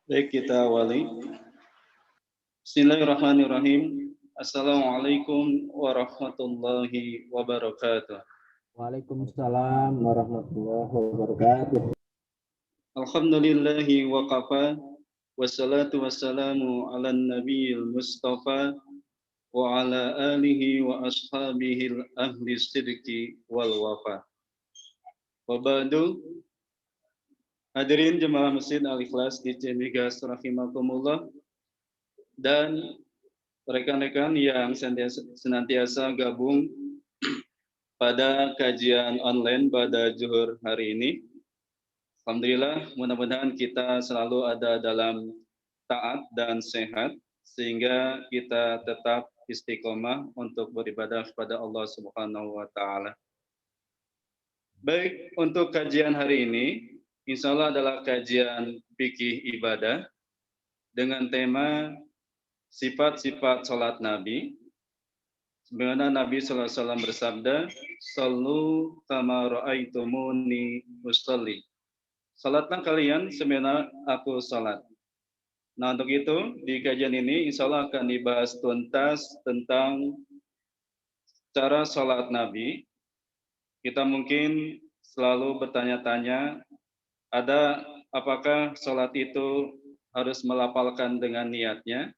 Baik, kita awali. Bismillahirrahmanirrahim. Assalamualaikum warahmatullahi wabarakatuh. Waalaikumsalam warahmatullahi wabarakatuh. Alhamdulillahi wa kafa. Wassalatu wassalamu ala nabiyil mustafa wa ala alihi wa ashabihi ahli sidqi wal wafa. Wa ba'du, hadirin jemaah Masjid Al-Ikhlas di Cemigas rahimakumullah dan rekan-rekan yang senantiasa gabung pada kajian online pada zuhur hari ini. Alhamdulillah, mudah-mudahan kita selalu ada dalam taat dan sehat, sehingga kita tetap istiqomah untuk beribadah kepada Allah Subhanahu wa Ta'ala. Baik, untuk kajian hari ini, insya Allah adalah kajian fikih ibadah dengan tema sifat-sifat sholat Nabi. Sebagaimana Nabi SAW bersabda, "Sallu kama ra'aitumuni usolli." Salatlah kalian sebagaimana aku salat. Nah, untuk itu di kajian ini insya Allah akan dibahas tuntas tentang cara salat Nabi. Kita mungkin selalu bertanya-tanya, apakah salat itu harus melafalkan dengan niatnya?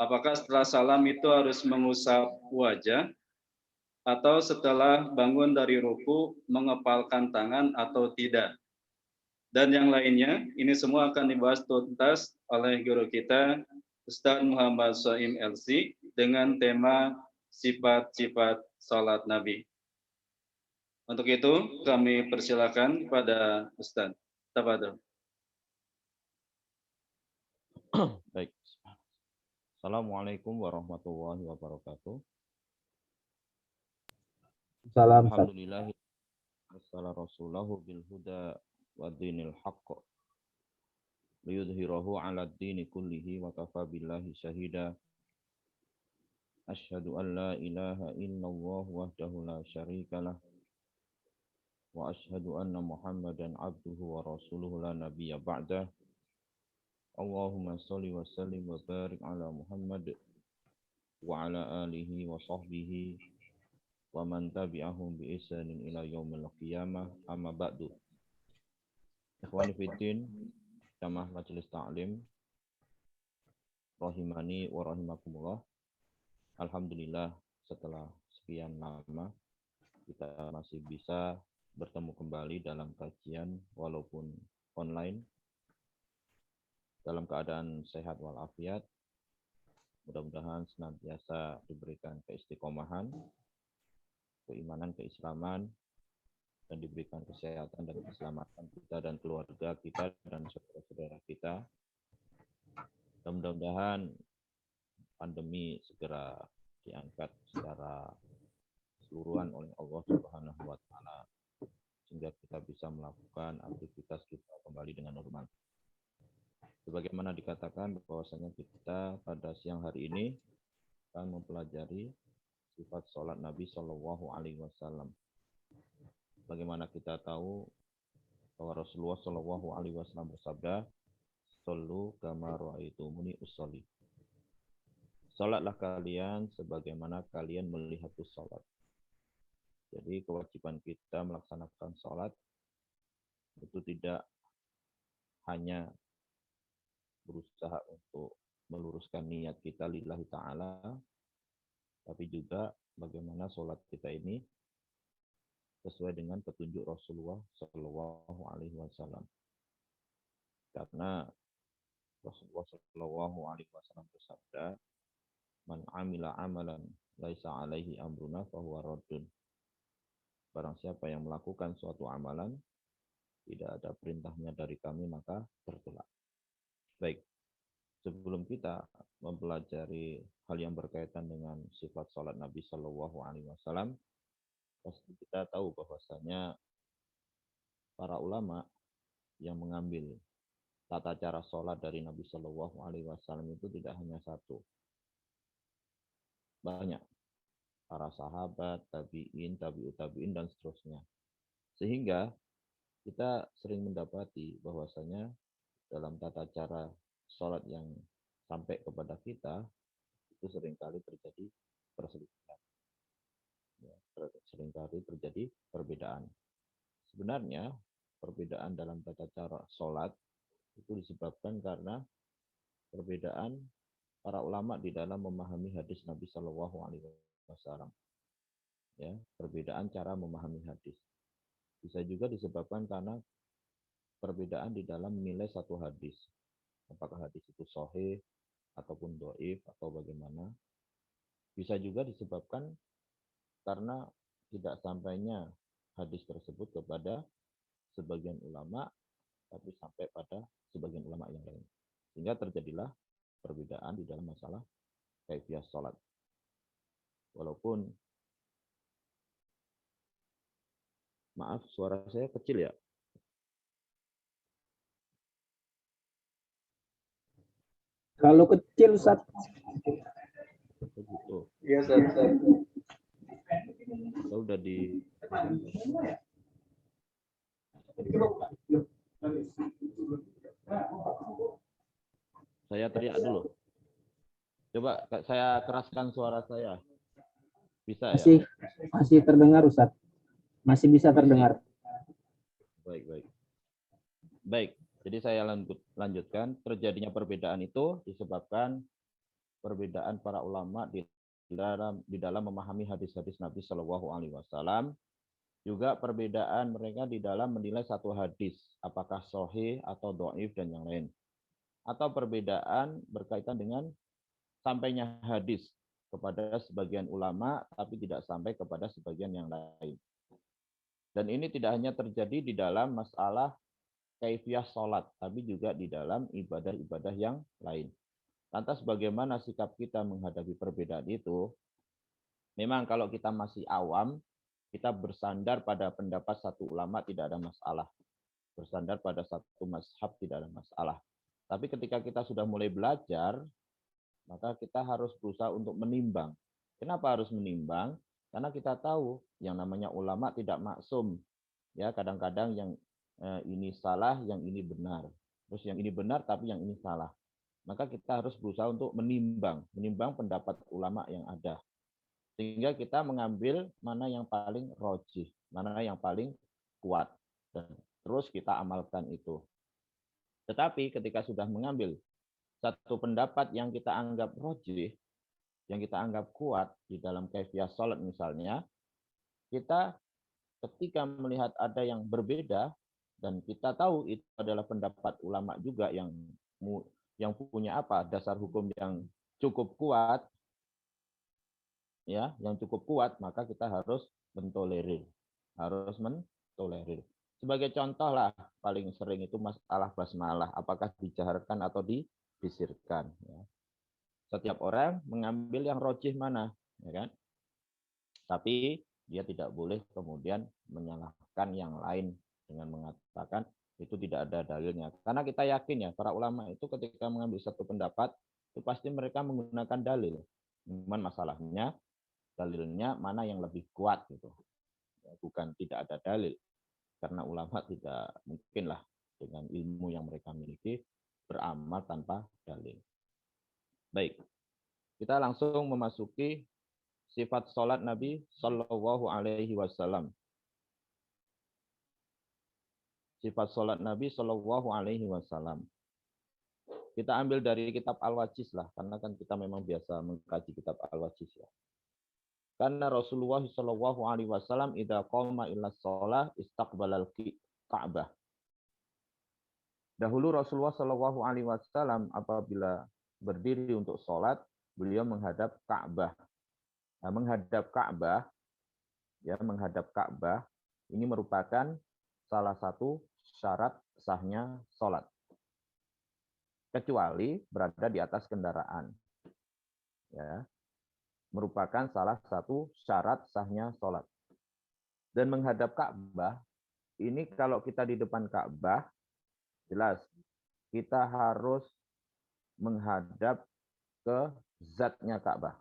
Apakah setelah salam itu harus mengusap wajah? Atau setelah bangun dari ruku mengepalkan tangan atau tidak? Dan yang lainnya, ini semua akan dibahas tuntas oleh guru kita, Ustaz Muhammad Soim LC, dengan tema sifat-sifat salat Nabi. Untuk itu, kami persilakan pada Ustaz. Tafadhol. Baik. Assalamualaikum warahmatullahi wabarakatuh. Salam Ustaz. Alhamdulillah wassala rasulahu bil huda wa dinil haqq liyudhhirahu 'ala ad-dini kullihi wa kafa billahi syahida. Asyhadu an la ilaha illallah wahdahu la syarikalah wa asyhadu anna Muhammadan abduhu wa rasuluhu la nabiyya ba'dah. Allahumma shalli wa sallim wa barik ala Muhammad wa ala alihi wa sahbihi wa man tabi'ahum bi ihsanin ila yaumil qiyamah, amma ba'du. Ikhwani fiddin, jamaah majelis ta'lim rahimani wa rahimakumullah. Alhamdulillah, setelah sekian lama kita masih bisa bertemu kembali dalam kajian walaupun online dalam keadaan sehat walafiat. Mudah-mudahan senantiasa diberikan keistiqomahan, keimanan, keislaman, dan diberikan kesehatan dan keselamatan kita dan keluarga kita dan saudara-saudara kita. Dan mudah-mudahan pandemi segera diangkat secara keseluruhan oleh Allah Subhanahu wa Ta'ala, sehingga kita bisa melakukan aktivitas kita kembali dengan normal. Sebagaimana dikatakan bahwasanya kita pada siang hari ini akan mempelajari sifat sholat Nabi Shallallahu Alaihi Wasallam. Bagaimana kita tahu bahwa Rasulullah Shallallahu Alaihi Wasallam bersabda, "Shollu kama ra'aitumuni usolli." Salatlah kalian sebagaimana kalian melihatku salat. Jadi kewajiban kita melaksanakan salat itu tidak hanya berusaha untuk meluruskan niat kita lillahi ta'ala, tapi juga bagaimana salat kita ini sesuai dengan petunjuk Rasulullah Shallallahu Alaihi Wasallam. Karena Rasulullah Shallallahu Alaihi Wasallam bersabda, "Man amila amalan laisa alaihi amruna fahuwa raddun." Barang siapa yang melakukan suatu amalan tidak ada perintahnya dari kami maka tertolak. Baik, sebelum kita mempelajari hal yang berkaitan dengan sifat salat Nabi Shallallahu Alaihi Wasallam, pasti kita tahu bahwasanya para ulama yang mengambil tata cara sholat dari Nabi Shallallahu Alaihi Wasallam itu tidak hanya satu, banyak para sahabat, tabiin, tabiut tabiin dan seterusnya. Sehingga kita sering mendapati bahwasanya dalam tata cara sholat yang sampai kepada kita, itu seringkali terjadi perselisihan. Ya, seringkali terjadi perbedaan. Sebenarnya perbedaan dalam tata cara sholat itu disebabkan karena perbedaan para ulama di dalam memahami hadis Nabi Shallallahu Alaihi Wasallam. Ya, perbedaan cara memahami hadis. Bisa juga disebabkan karena perbedaan di dalam menilai satu hadis. Apakah hadis itu sahih ataupun dhaif atau bagaimana. Bisa juga disebabkan karena tidak sampainya hadis tersebut kepada sebagian ulama, tapi sampai pada sebagian ulama yang lain. Sehingga terjadilah perbedaan di dalam masalah kaifiyah sholat. Walaupun, maaf suara saya kecil ya. Kalau kecil, Ustaz. Begitu. Iya, Ustaz. Saya udah di saya teriak dulu. Coba saya keraskan suara saya. Bisa ya? Masih terdengar, Ustaz. Masih bisa terdengar. Baik. Baik, jadi saya lanjutkan. Terjadinya perbedaan itu disebabkan perbedaan para ulama di dalam memahami hadis-hadis Nabi Shallallahu Alaihi Wasallam. Juga perbedaan mereka di dalam menilai satu hadis, apakah sahih atau dhaif dan yang lain. Atau perbedaan berkaitan dengan sampainya hadis kepada sebagian ulama, tapi tidak sampai kepada sebagian yang lain. Dan ini tidak hanya terjadi di dalam masalah kaifiyah sholat, tapi juga di dalam ibadah-ibadah yang lain. Lantas bagaimana sikap kita menghadapi perbedaan itu? Memang kalau kita masih awam, kita bersandar pada pendapat satu ulama tidak ada masalah. Bersandar pada satu mazhab tidak ada masalah. Tapi ketika kita sudah mulai belajar, maka kita harus berusaha untuk menimbang. Kenapa harus menimbang? Karena kita tahu yang namanya ulama tidak maksum. Ya, kadang-kadang yang ini salah, yang ini benar. Terus yang ini benar tapi yang ini salah. Maka kita harus berusaha untuk menimbang pendapat ulama yang ada. Sehingga kita mengambil mana yang paling rojih, mana yang paling kuat. Dan terus kita amalkan itu. Tetapi ketika sudah mengambil satu pendapat yang kita anggap rojih, yang kita anggap kuat di dalam kaifiyah sholat misalnya, kita ketika melihat ada yang berbeda, dan kita tahu itu adalah pendapat ulama juga yang punya dasar hukum yang cukup kuat, ya, yang cukup kuat, maka kita harus mentolerir. Sebagai contoh lah, paling sering itu masalah basmalah, apakah dijaharkan atau disirkan. Ya. Setiap orang mengambil yang rojih mana, ya kan? Tapi dia tidak boleh kemudian menyalahkan yang lain dengan mengatakan itu tidak ada dalilnya. Karena kita yakin ya, para ulama itu ketika mengambil satu pendapat, itu pasti mereka menggunakan dalil. Cuman masalahnya, dalilnya mana yang lebih kuat gitu. Bukan tidak ada dalil. Karena ulama tidak mungkinlah dengan ilmu yang mereka miliki beramal tanpa dalil. Baik, kita langsung memasuki sifat sholat Nabi Shallallahu Alaihi Wasallam. Sifat sholat Nabi Shallallahu Alaihi Wasallam. Kita ambil dari kitab Al-Wajiz lah, karena kan kita memang biasa mengkaji kitab Al-Wajiz ya. Karena Rasulullah Shallallahu Alaihi Wasallam idza qoma ila shalah istaqbalal Ka'bah. Dahulu Rasulullah Shallallahu Alaihi Wasallam apabila berdiri untuk sholat, beliau menghadap Ka'bah. Nah, menghadap Ka'bah ini merupakan salah satu syarat sahnya sholat. Kecuali berada di atas kendaraan. Ya, merupakan salah satu syarat sahnya sholat. Dan menghadap Ka'bah, ini kalau kita di depan Ka'bah, jelas kita harus menghadap ke zatnya Ka'bah.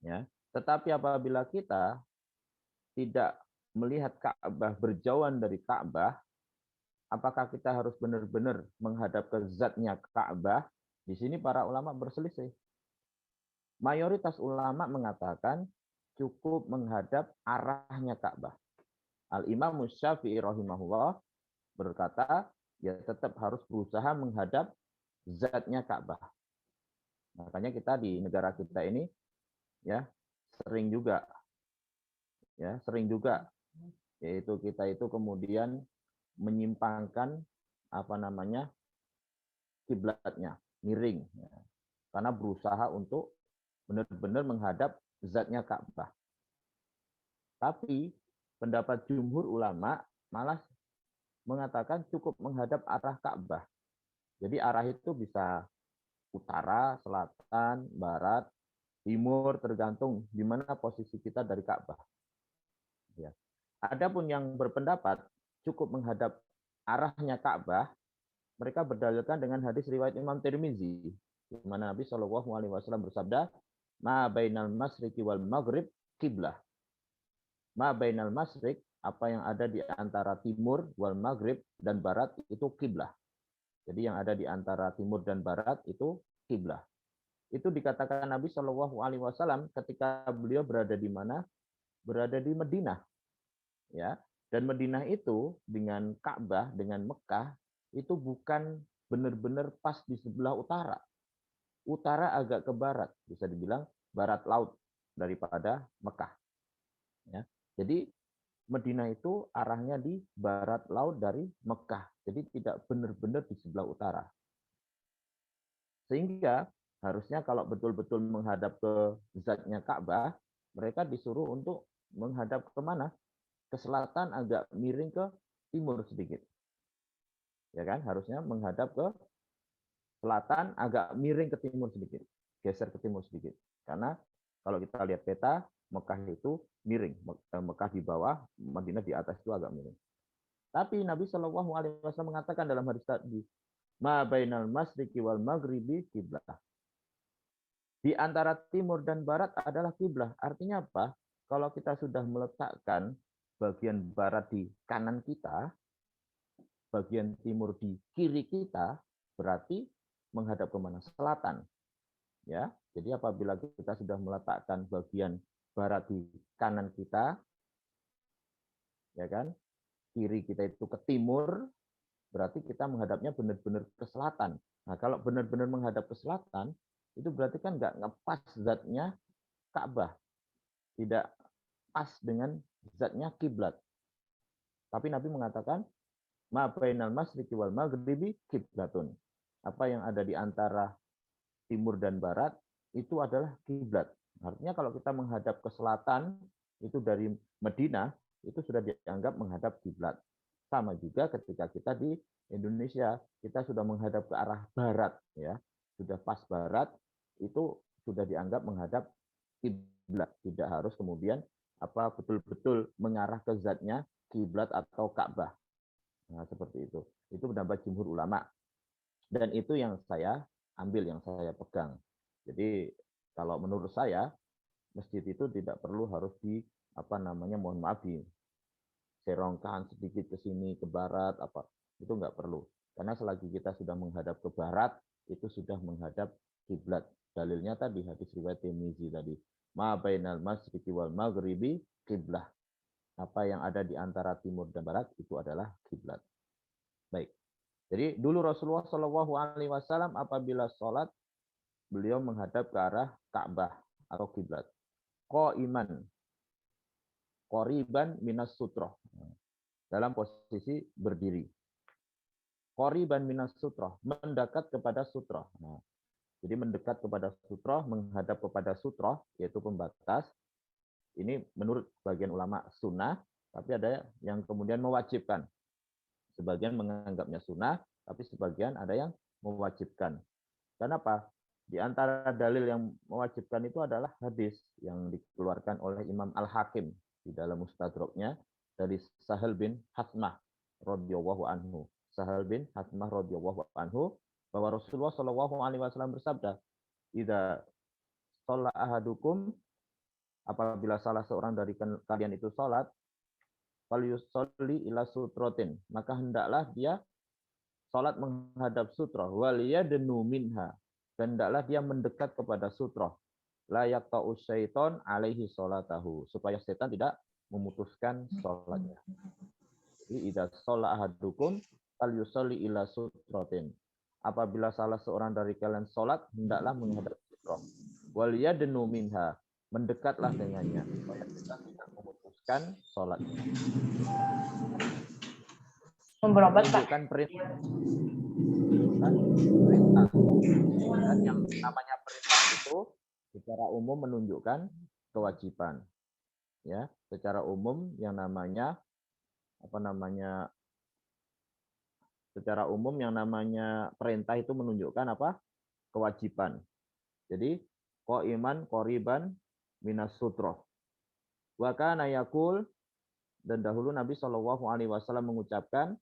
Ya, tetapi apabila kita tidak melihat Ka'bah berjauhan dari Ka'bah, apakah kita harus benar-benar menghadap ke zatnya Ka'bah? Di sini para ulama berselisih. Mayoritas ulama mengatakan cukup menghadap arahnya Ka'bah. Al-Imam Syafi'i rahimahullah berkata, ya tetap harus berusaha menghadap zatnya Ka'bah. Makanya kita di negara kita ini ya sering juga yaitu kita itu kemudian menyimpangkan kiblatnya, miring ya. Karena berusaha untuk benar-benar menghadap zatnya Ka'bah. Tapi pendapat jumhur ulama malah mengatakan cukup menghadap arah Ka'bah. Jadi arah itu bisa utara, selatan, barat, timur, tergantung di mana posisi kita dari Ka'bah. Ya. Adapun yang berpendapat cukup menghadap arahnya Ka'bah, mereka berdalilkan dengan hadis riwayat Imam Tirmizi, di mana Nabi Shallallahu Alaihi Wasallam bersabda, "Ma bainal masriqi wal maghrib kiblah." Ma bainal masriq, apa yang ada di antara timur, wal maghrib dan barat itu kiblah. Jadi yang ada di antara timur dan barat itu kiblah. Itu dikatakan Nabi Shallallahu Alaihi Wasallam ketika beliau berada di mana? Berada di Madinah, ya. Dan Madinah itu dengan Ka'bah, dengan Mekah itu bukan benar-benar pas di sebelah utara. Utara agak ke barat, bisa dibilang barat laut daripada Mekah. Ya. Jadi Madinah itu arahnya di barat laut dari Mekah. Jadi tidak benar-benar di sebelah utara. Sehingga harusnya kalau betul-betul menghadap ke zatnya Ka'bah, mereka disuruh untuk menghadap ke mana? Ke selatan agak miring ke timur sedikit. Ya kan? Harusnya menghadap ke selatan agak miring ke timur sedikit. Geser ke timur sedikit. Karena kalau kita lihat peta, Mekah itu miring, Mekah di bawah, Madinah di atas itu agak miring. Tapi Nabi Shallallahu Alaihi Wasallam mengatakan dalam hadis tadi, ma bainal masriqi wal maghribi kiblah. Di antara timur dan barat adalah kiblah. Artinya apa? Kalau kita sudah meletakkan bagian barat di kanan kita, bagian timur di kiri kita, berarti menghadap ke mana? Selatan. Ya, jadi apabila kita sudah meletakkan bagian barat di kanan kita, ya kan, kiri kita itu ke timur, berarti kita menghadapnya benar-benar ke selatan. Nah, kalau benar-benar menghadap ke selatan, itu berarti kan nggak ngepas zatnya Ka'bah, tidak pas dengan zatnya kiblat. Tapi Nabi mengatakan, ma bainal masyriqi wal maghribi kiblatun. Apa yang ada di antara timur dan barat itu adalah kiblat. Artinya kalau kita menghadap ke selatan itu dari Madinah itu sudah dianggap menghadap kiblat. Sama juga ketika kita di Indonesia kita sudah menghadap ke arah barat ya, sudah pas barat itu sudah dianggap menghadap kiblat. Tidak harus kemudian betul-betul mengarah ke zatnya kiblat atau Ka'bah. Nah, seperti itu. Itu pendapat jumhur ulama. Dan itu yang saya ambil, yang saya pegang. Jadi kalau menurut saya masjid itu tidak perlu harus mohon maaf serongkan sedikit ke sini ke barat itu nggak perlu. Karena selagi kita sudah menghadap ke barat itu sudah menghadap kiblat. Dalilnya tadi hadis riwayat Tirmizi tadi. Ma bainal masyriqi wal maghribi kiblah. Apa yang ada di antara timur dan barat itu adalah kiblat. Baik. Jadi dulu Rasulullah Shallallahu Alaihi Wasallam apabila sholat beliau menghadap ke arah Ka'bah atau kiblat. Qaiman, qoriban minas sutroh. Dalam posisi berdiri. Qoriban minas sutroh, mendekat kepada sutroh. Nah, jadi mendekat kepada sutroh, menghadap kepada sutroh, yaitu pembatas. Ini menurut bagian ulama sunnah, tapi ada yang kemudian mewajibkan. Sebagian menganggapnya sunnah, tapi sebagian ada yang mewajibkan. Kenapa? Di antara dalil yang mewajibkan itu adalah hadis yang dikeluarkan oleh Imam Al-Hakim di dalam Mustadraknya dari Sahal bin Hatmah radhiyallahu anhu. Sahal bin Hatmah radhiyallahu anhu bahwa Rasulullah Shallallahu Alaihi Wasallam bersabda, "Idza shalla ahadukum, apabila salah seorang dari kalian itu salat, falyusolli ila sutrotin, maka hendaklah dia sholat menghadap sutroh, waliyadnu minha, dan hendaklah dia mendekat kepada sutroh, la yaqta'u syaiton alaihi sholatahu, supaya setan tidak memutuskan sholatnya. Jadi idza shalla ahadukum falyusolli ila sutrotin. Apabila salah seorang dari kalian sholat, hendaklah menghadap sutroh. Waliyadnu minha, mendekatlah dengannya, supaya setan tidak memutuskan sholatnya. Berobat, Pak. Menunjukkan perintah. Dan yang namanya perintah itu secara umum menunjukkan kewajiban. Ya, secara umum yang namanya secara umum yang namanya perintah itu menunjukkan apa? Kewajiban. Jadi qaiman qoriban minas sutroh. Wa kana yaqul, dan dahulu Nabi Shallallahu alaihi wasallam mengucapkan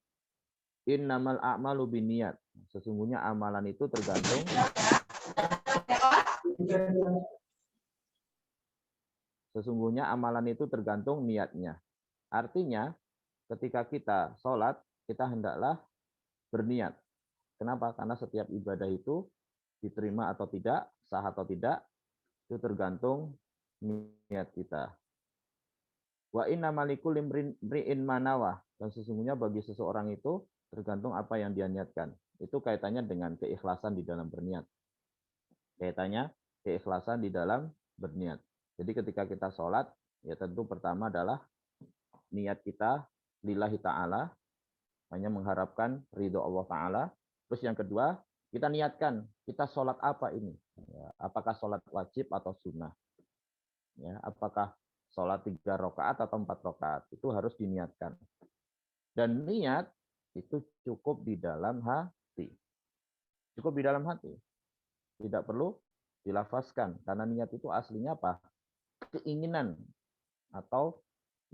innamal a'malu binniyat. Sesungguhnya amalan itu tergantung niatnya. Artinya ketika kita sholat, kita hendaklah berniat. Kenapa? Karena setiap ibadah itu diterima atau tidak, sah atau tidak, itu tergantung niat kita. Wa inna malikul imri'in manawah, dan sesungguhnya bagi seseorang itu tergantung apa yang dia niatkan. Itu kaitannya dengan keikhlasan di dalam berniat. Jadi ketika kita sholat, ya tentu pertama adalah niat kita lillahi ta'ala, hanya mengharapkan ridho Allah Ta'ala. Terus yang kedua, kita niatkan, kita sholat apa ini? Ya, apakah sholat wajib atau sunnah? Ya, apakah sholat 3 rakaat atau 4 rakaat? Itu harus diniatkan. Dan niat itu cukup di dalam hati. Cukup di dalam hati. Tidak perlu dilafazkan. Karena niat itu aslinya apa? Keinginan atau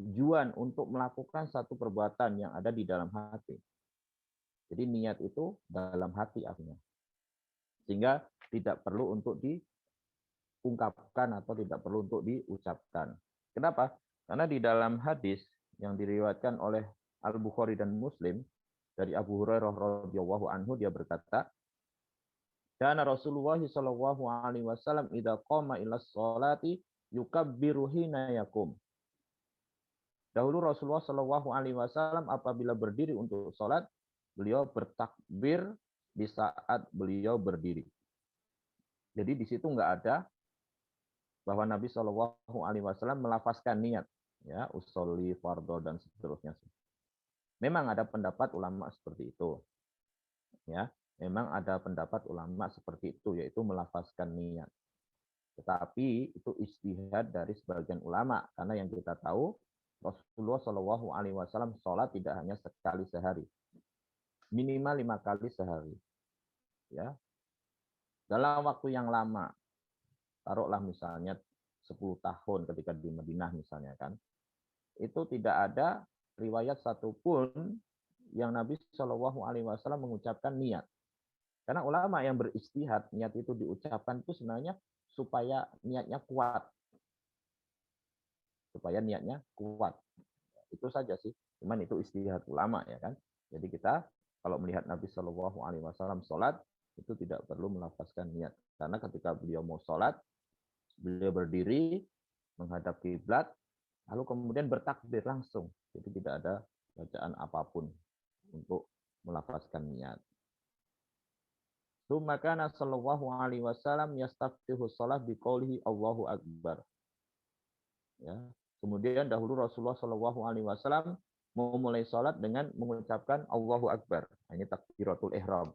tujuan untuk melakukan satu perbuatan yang ada di dalam hati. Jadi niat itu dalam hati artinya. Sehingga tidak perlu untuk diungkapkan atau tidak perlu untuk diucapkan. Kenapa? Karena di dalam hadis yang diriwayatkan oleh Al-Bukhari dan Muslim dari Abu Hurairah radhiyallahu anhu, dia berkata, "Kana Rasulullah sallallahu alaihi wasallam idza qama ila sholati yukabbiru hina yakum." Dahulu Rasulullah Shallallahu Alaihi Wasallam apabila berdiri untuk sholat, beliau bertakbir di saat beliau berdiri. Jadi di situ nggak ada bahwa Nabi Shallallahu Alaihi Wasallam melafazkan niat, ya, usolli, fardhu dan seterusnya. Memang ada pendapat ulama seperti itu, ya. Memang ada pendapat ulama seperti itu, yaitu melafazkan niat. Tetapi itu ijtihad dari sebagian ulama, karena yang kita tahu Rasulullah Shallallahu Alaihi Wasallam sholat tidak hanya sekali sehari, minimal 5 kali sehari. Ya, dalam waktu yang lama, taruhlah misalnya 10 tahun ketika di Madinah misalnya kan, itu tidak ada riwayat satupun yang Nabi Shallallahu Alaihi Wasallam mengucapkan niat. Karena ulama yang beristihad, niat itu diucapkan itu sebenarnya supaya niatnya kuat. Itu saja sih. Cuman itu istihad ulama ya kan. Jadi kita kalau melihat Nabi Shallallahu Alaihi Wasallam sholat itu tidak perlu melafazkan niat. Karena ketika beliau mau sholat, beliau berdiri menghadap kiblat, lalu kemudian bertakbir langsung. Jadi tidak ada bacaan apapun untuk melafazkan niat. Maka Sallallahu Alaihi Wasallam yastaftihu sholat biqaulihi Allahu Akbar. Ya. Kemudian dahulu Rasulullah Shallallahu Alaihi Wasallam memulai sholat dengan mengucapkan Allahu Akbar. Ini takbiratul ihram.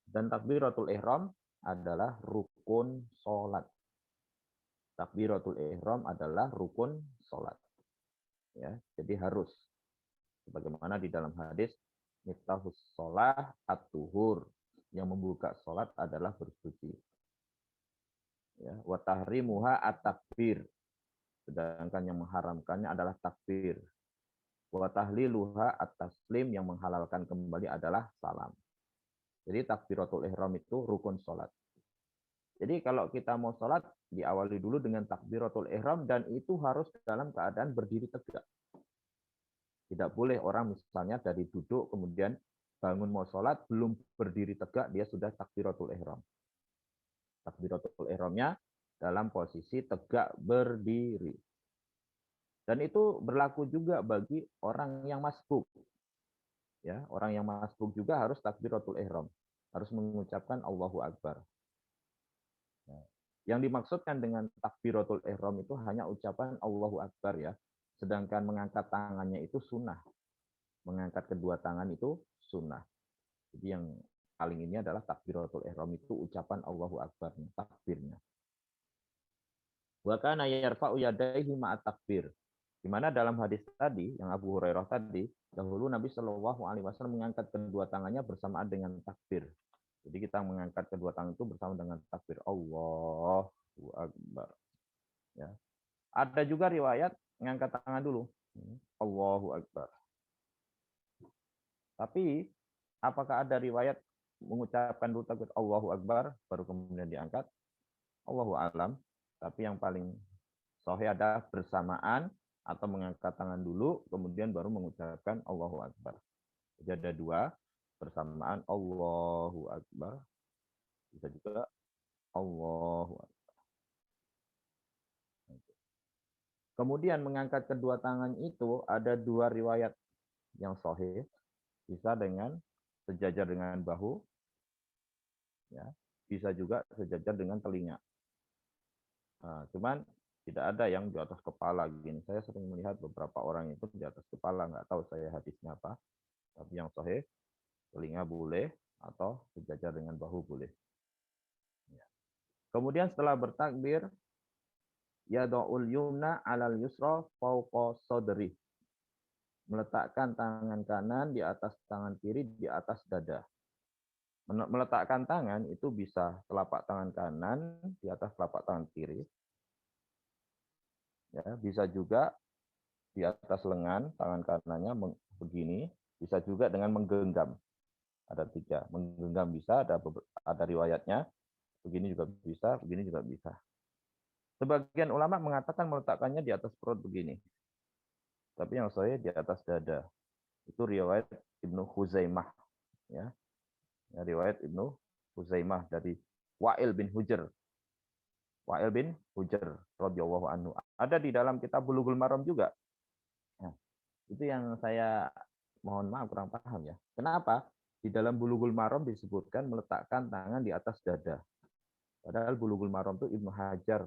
Dan takbiratul ihram adalah rukun sholat. Takbiratul ihram adalah rukun sholat. Ya, jadi harus. Sebagaimana di dalam hadis, miftahus sholah at-tuhur. Yang membuka sholat adalah bersuci. Ya, wa tahrimuha at-takbir. Sedangkan yang mengharamkannya adalah takbir. Wa tahliluha at-taslim, yang menghalalkan kembali adalah salam. Jadi takbiratul ihram itu rukun sholat. Jadi kalau kita mau sholat, diawali dulu dengan takbiratul ihram, dan itu harus dalam keadaan berdiri tegak. Tidak boleh orang misalnya dari duduk kemudian bangun mau sholat, belum berdiri tegak, dia sudah takbiratul ihram. Takbiratul ihramnya dalam posisi tegak berdiri. Dan itu berlaku juga bagi orang yang masbuk. Ya, orang yang masbuk juga harus takbiratul ihram, harus mengucapkan Allahu Akbar. Ya. Yang dimaksudkan dengan takbiratul ihram itu hanya ucapan Allahu Akbar ya. Sedangkan mengangkat tangannya itu sunnah. Mengangkat kedua tangan itu sunnah. Jadi yang paling ini adalah takbiratul ihram itu ucapan Allahu Akbar, takbirnya. Wa kana yarfa'u yadayhi ma'at takbir. Di mana dalam hadis tadi yang Abu Hurairah tadi, dahulu Nabi Shallallahu alaihi wasallam mengangkat kedua tangannya bersamaan dengan takbir. Jadi kita mengangkat kedua tangan itu bersama dengan takbir Allahu Akbar. Ya. Ada juga riwayat mengangkat tangan dulu. Allahu Akbar. Tapi apakah ada riwayat mengucapkan dulu takbir Allahu Akbar baru kemudian diangkat? Allahu a'lam. Tapi yang paling sahih adalah bersamaan atau mengangkat tangan dulu kemudian baru mengucapkan Allahu Akbar. Jadi ada dua, bersamaan Allahu Akbar. Bisa juga Allahu Akbar. Kemudian mengangkat kedua tangan itu ada dua riwayat yang sahih. Bisa dengan sejajar dengan bahu, ya, bisa juga sejajar dengan telinga. Nah, cuman tidak ada yang di atas kepala gini. Saya sering melihat beberapa orang itu di atas kepala, nggak tahu saya hadisnya apa. Tapi yang sahih, telinga boleh atau sejajar dengan bahu boleh. Ya. Kemudian setelah bertakbir, yada'ul yumna 'alal yusra fawqa sadri. Meletakkan tangan kanan di atas tangan kiri di atas dada. Meletakkan tangan itu bisa telapak tangan kanan di atas telapak tangan kiri. Ya, bisa juga di atas lengan tangan kanannya begini, bisa juga dengan menggenggam. Ada tiga, menggenggam bisa, ada riwayatnya. Begini juga bisa, begini juga bisa. Sebagian ulama mengatakan meletakkannya di atas perut begini. Tapi yang saya di atas dada. Itu riwayat Ibnu Khuzaimah. Ya. Riwayat Ibnu Khuzaimah dari Wa'il bin Hujr. Wa'il bin Hujr radhiyallahu anhu. Ada di dalam kitab Bulughul Maram juga. Nah, itu yang saya mohon maaf kurang paham ya. Kenapa? Di dalam Bulughul Maram disebutkan meletakkan tangan di atas dada. Padahal Bulughul Maram itu Ibnu Hajar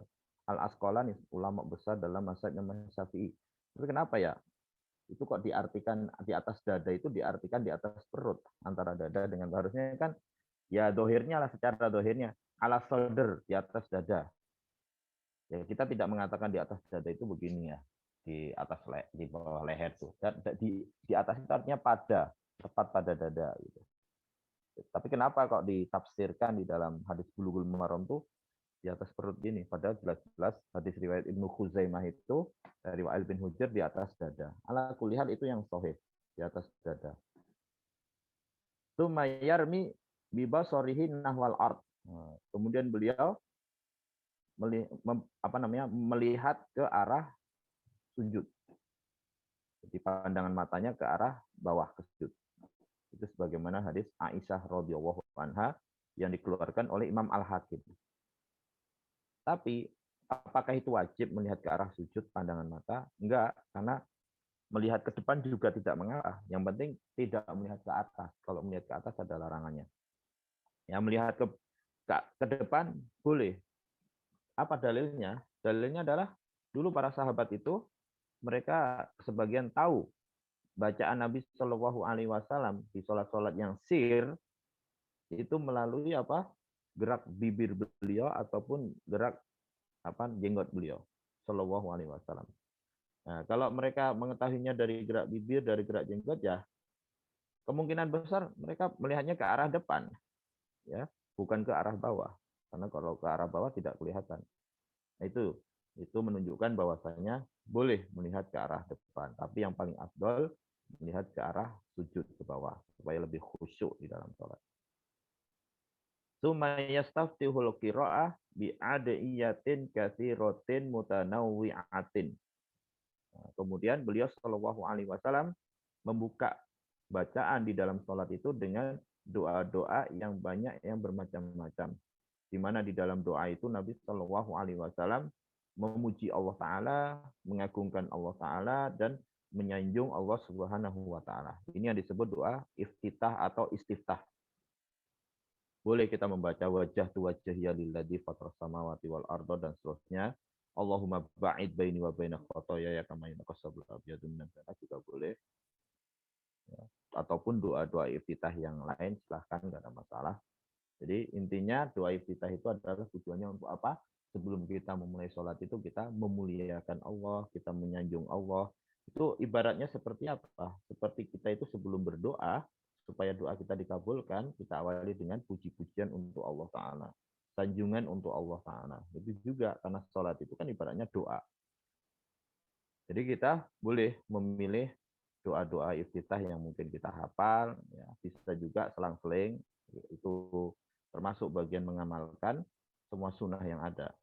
Al-Asqalani, ulama besar dalam mazhab Imam Syafi'i. Tapi kenapa ya? Itu kok diartikan di atas dada itu diartikan di atas perut, antara dada dengan harusnya kan ya dohirnya lah, secara dohirnya ala shoulder, di atas dada. Ya, kita tidak mengatakan di atas dada itu begini ya, di atas di bawah leher tuh. Di atas itu artinya pada, tepat pada dada gitu. Tapi kenapa kok ditafsirkan di dalam hadis Bulughul Maram tuh di atas perut gini? Padahal jelas-jelas hadis riwayat Ibnu Khuzaimah itu dari Wa'il bin Hujr di atas dada. Ala kulli hal itu yang sahih, di atas dada. Tsumma yarmi bi basarihi nahwal ard. Kemudian beliau melihat ke arah sujud. Jadi pandangan matanya ke arah bawah ke sujud. Itu sebagaimana hadis Aisyah radhiyallahu anha yang dikeluarkan oleh Imam Al-Hakim. Tapi apakah itu wajib melihat ke arah sujud pandangan mata? Enggak, karena melihat ke depan juga tidak mengarah. Yang penting tidak melihat ke atas. Kalau melihat ke atas ada larangannya. Ya, melihat ke depan boleh. Apa dalilnya? Dalilnya adalah dulu para sahabat itu mereka sebagian tahu bacaan Nabi Shallallahu Alaihi Wasallam di sholat-sholat yang sir itu melalui apa? Gerak bibir beliau ataupun gerak jenggot beliau Shallallahu Alaihi Wasallam. Nah, kalau mereka mengetahuinya dari gerak bibir, dari gerak jenggot ya kemungkinan besar mereka melihatnya ke arah depan, ya, bukan ke arah bawah. Karena kalau ke arah bawah tidak kelihatan. Nah, itu menunjukkan bahwasanya boleh melihat ke arah depan, tapi yang paling afdal melihat ke arah sujud ke bawah supaya lebih khusyuk di dalam sholat. Tsumma yastaftihul qira'ah bi adiyatin katsiratin mutanawwi'atin. Kemudian beliau Shallallahu Alaihi Wasallam membuka bacaan di dalam sholat itu dengan doa-doa yang banyak yang bermacam-macam. Di mana di dalam doa itu Nabi Shallallahu Alaihi Wasallam memuji Allah Taala, mengagungkan Allah Taala, dan menyanjung Allah Subhanahu Wa Taala. Ini yang disebut doa iftitah atau istiftah. Boleh kita membaca wajah tu wajhiya lilladzi fatras samawati wal arda dan seterusnya. Allahumma ba'id baini wa baina khotoyaya kama yanqasabul abyadu minan barak juga boleh. Ya. Ataupun doa-doa iftitah yang lain silahkan, nggak ada masalah. Jadi intinya doa iftitah itu adalah tujuannya untuk apa? Sebelum kita memulai sholat itu kita memuliakan Allah, kita menyanjung Allah. Itu ibaratnya seperti apa? Seperti kita itu sebelum berdoa, supaya doa kita dikabulkan, kita awali dengan puji-pujian untuk Allah Ta'ala. Sanjungan untuk Allah Ta'ala. Itu juga karena sholat itu kan ibaratnya doa. Jadi kita boleh memilih doa-doa iftitah yang mungkin kita hafal, ya, bisa juga selang-seling, itu termasuk bagian mengamalkan semua sunnah yang ada.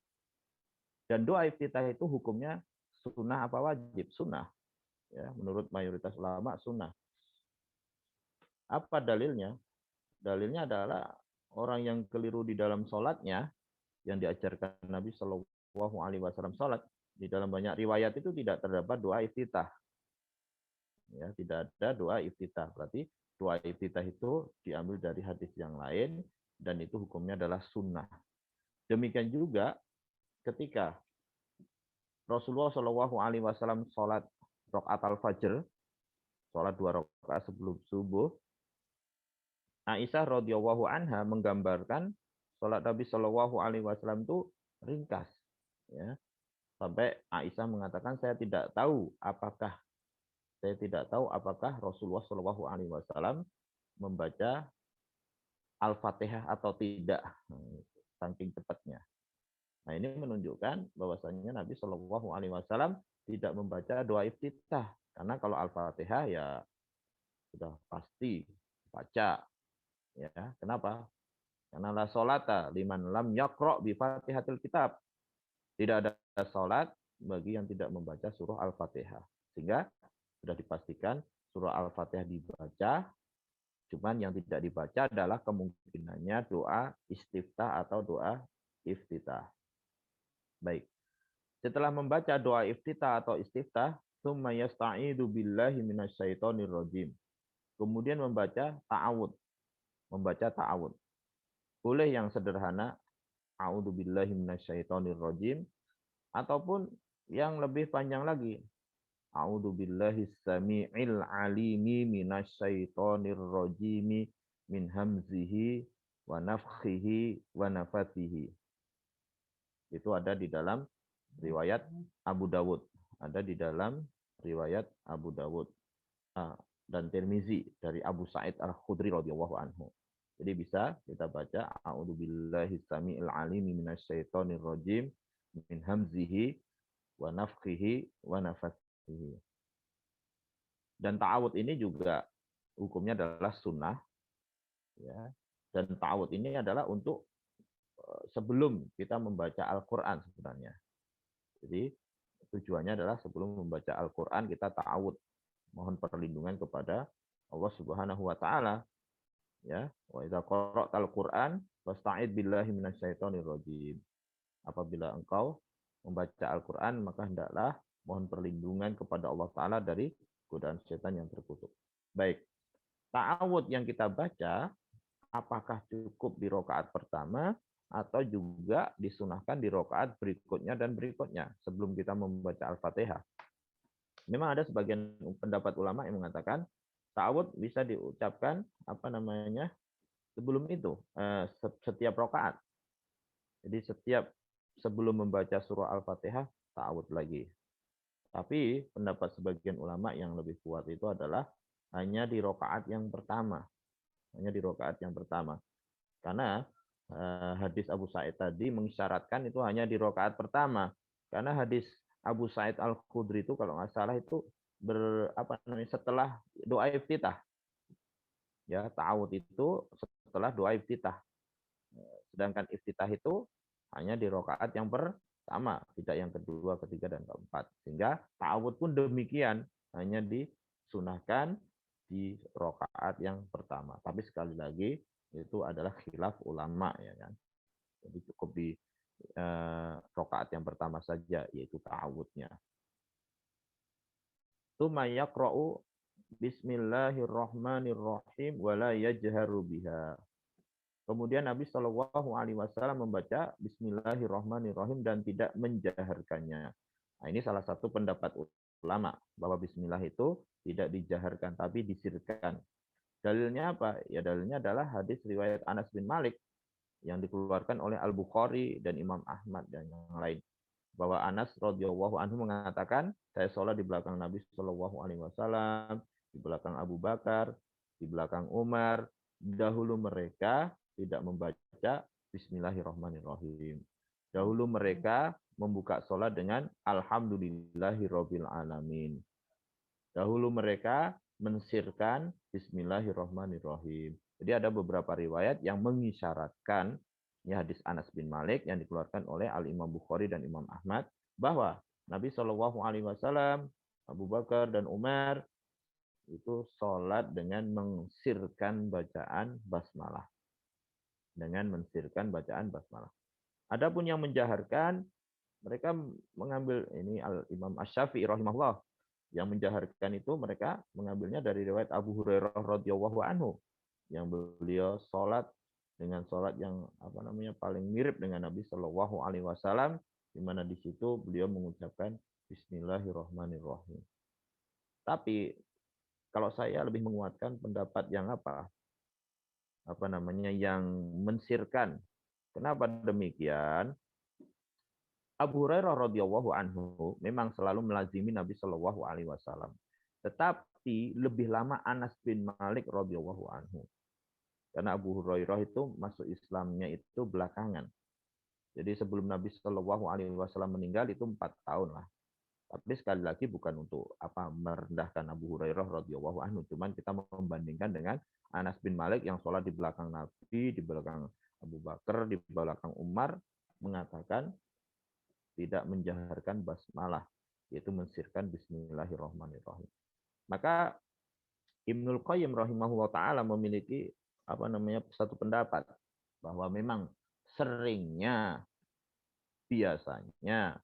Dan doa iftitah itu hukumnya sunnah apa wajib? Sunnah. Ya, menurut mayoritas ulama sunnah. Apa dalilnya? Dalilnya adalah orang yang keliru di dalam sholatnya, yang diajarkan Nabi Shallallahu Alaihi Wasallam sholat, di dalam banyak riwayat itu tidak terdapat doa iftitah. Ya, tidak ada doa iftitah. Berarti doa iftitah itu diambil dari hadis yang lain, dan itu hukumnya adalah sunnah. Demikian juga ketika Rasulullah Shallallahu Alaihi Wasallam sholat rakaat al-fajr, sholat 2 rakaat sebelum subuh, Aisyah radhiyallahu anha menggambarkan sholat Nabi Shallallahu Alaihi Wasallam itu ringkas, ya. Sampai Aisyah mengatakan saya tidak tahu apakah Rasulullah Shallallahu Alaihi Wasallam membaca Al-Fatihah atau tidak, saking cepatnya. Nah, ini menunjukkan bahwasannya Nabi Shallallahu Alaihi Wasallam tidak membaca doa iftitah, karena kalau Al-Fatihah ya sudah pasti baca. Ya, kenapa? Karena la sholata liman lam yaqra bi Fatihatil Kitab. Tidak ada salat bagi yang tidak membaca surah Al-Fatihah. Sehingga sudah dipastikan surah Al-Fatihah dibaca, cuman yang tidak dibaca adalah kemungkinannya doa istiftah atau doa iftitah. Baik. Setelah membaca doa iftitah atau istiftah, tsumma yasta'idu billahi minasyaitonir rajim. Kemudian membaca ta'awud. Boleh yang sederhana, a'udzubillahi minasyaitonir rajim, ataupun yang lebih panjang lagi, a'udzubillahis samii'il alimi minasyaitonir rajim min hamzihi wa nafthihi wa nafathihi. Itu ada di dalam riwayat Abu Dawud. Ada di dalam riwayat Abu Dawud dan Tirmizi dari Abu Sa'id Al-Khudri radhiyallahu anhu. Jadi bisa kita baca a'udzubillahis samii'il alimi minasyaitonir rajim min hamzihi wa nafthihi wa nafathihi. Dan ta'awud ini juga hukumnya adalah sunnah, ya. Dan ta'awud ini adalah untuk sebelum kita membaca Al-Qur'an sebenarnya. Jadi tujuannya adalah sebelum membaca Al-Qur'an kita ta'awud, mohon perlindungan kepada Allah Subhanahu wa taala. Ya, wa idza qara'tal Qur'an fasta'id billahi minasyaitonir rajim. Apabila engkau membaca Al-Qur'an, maka hendaklah mohon perlindungan kepada Allah taala dari godaan setan yang terkutuk. Baik. Ta'awud yang kita baca apakah cukup di rakaat pertama atau juga disunahkan di rakaat berikutnya dan berikutnya sebelum kita membaca Al-Fatihah? Memang ada sebagian pendapat ulama yang mengatakan ta'awud bisa diucapkan sebelum itu, setiap rakaat. Jadi sebelum membaca surah Al-Fatihah ta'awud lagi. Tapi pendapat sebagian ulama yang lebih kuat itu adalah hanya di rakaat yang pertama. Karena hadis Abu Sa'id tadi mengisyaratkan itu hanya di rakaat pertama. Karena hadis Abu Sa'id Al-Khudri itu kalau nggak salah itu setelah doa iftitah. Ya, ta'awud itu setelah doa iftitah. Sedangkan iftitah itu hanya di rakaat yang pertama, tidak yang kedua, ketiga, dan keempat. Sehingga ta'awud pun demikian, hanya di disunahkan di rakaat yang pertama. Tapi sekali lagi itu adalah khilaf ulama ya kan. Jadi cukup di rakaat yang pertama saja yaitu ta'awudnya. Tsumma yaqra'u bismillahirrahmanirrahim wa la yajharu biha. Kemudian Nabi Shallallahu Alaihi Wasallam membaca Bismillahirrahmanirrahim dan tidak menjaharkannya. Nah, ini salah satu pendapat ulama bahwa Bismillah itu tidak dijaharkan tapi disirkan. Dalilnya apa? Ya dalilnya adalah hadis riwayat Anas bin Malik yang dikeluarkan oleh Al Bukhari dan Imam Ahmad dan yang lain. Bahwa Anas radhiyallahu anhu mengatakan, saya sholat di belakang Nabi Shallallahu Alaihi Wasallam, di belakang Abu Bakar, di belakang Umar. Dahulu mereka tidak membaca Bismillahirrahmanirrahim. Dahulu mereka membuka sholat dengan Alhamdulillahirabbil alamin. Dahulu mereka mensirkan Bismillahirrahmanirrahim. Jadi ada beberapa riwayat yang mengisyaratkan ini hadis Anas bin Malik yang dikeluarkan oleh Al-Imam Bukhari dan Imam Ahmad bahwa Nabi Shallallahu Alaihi Wasallam, Abu Bakar dan Umar itu sholat dengan mensirkan bacaan basmalah. Dengan mensirkan bacaan basmalah. Adapun yang menjaharkan, mereka mengambil ini Al-Imam Asy-Syafi'i rahimahullah. Yang menjaharkan itu mereka mengambilnya dari riwayat Abu Hurairah radhiyallahu anhu yang beliau sholat dengan sholat yang paling mirip dengan Nabi Shallallahu Alaihi Wasallam, di mana di situ beliau mengucapkan Bismillahirrahmanirrahim. Tapi kalau saya lebih menguatkan pendapat yang yang mensirkan. Kenapa demikian? Abu Hurairah radhiyallahu anhu memang selalu melazimi Nabi Shallallahu Alaihi Wasallam. Tetapi lebih lama Anas bin Malik radhiyallahu anhu. Karena Abu Hurairah itu masuk Islamnya itu belakangan. Jadi sebelum Nabi Shallallahu Alaihi Wasallam meninggal itu 4 tahun lah. Tapi sekali lagi bukan untuk merendahkan Abu Hurairah radhiyallahu anhu, cuman kita membandingkan dengan Anas bin Malik yang sholat di belakang Nabi, di belakang Abu Bakar, di belakang Umar, mengatakan tidak menjaharkan basmalah, yaitu mensirkan Bismillahirrahmanirrahim. Maka Ibnul Qayyim rahimahullah taala memiliki satu pendapat bahwa memang seringnya biasanya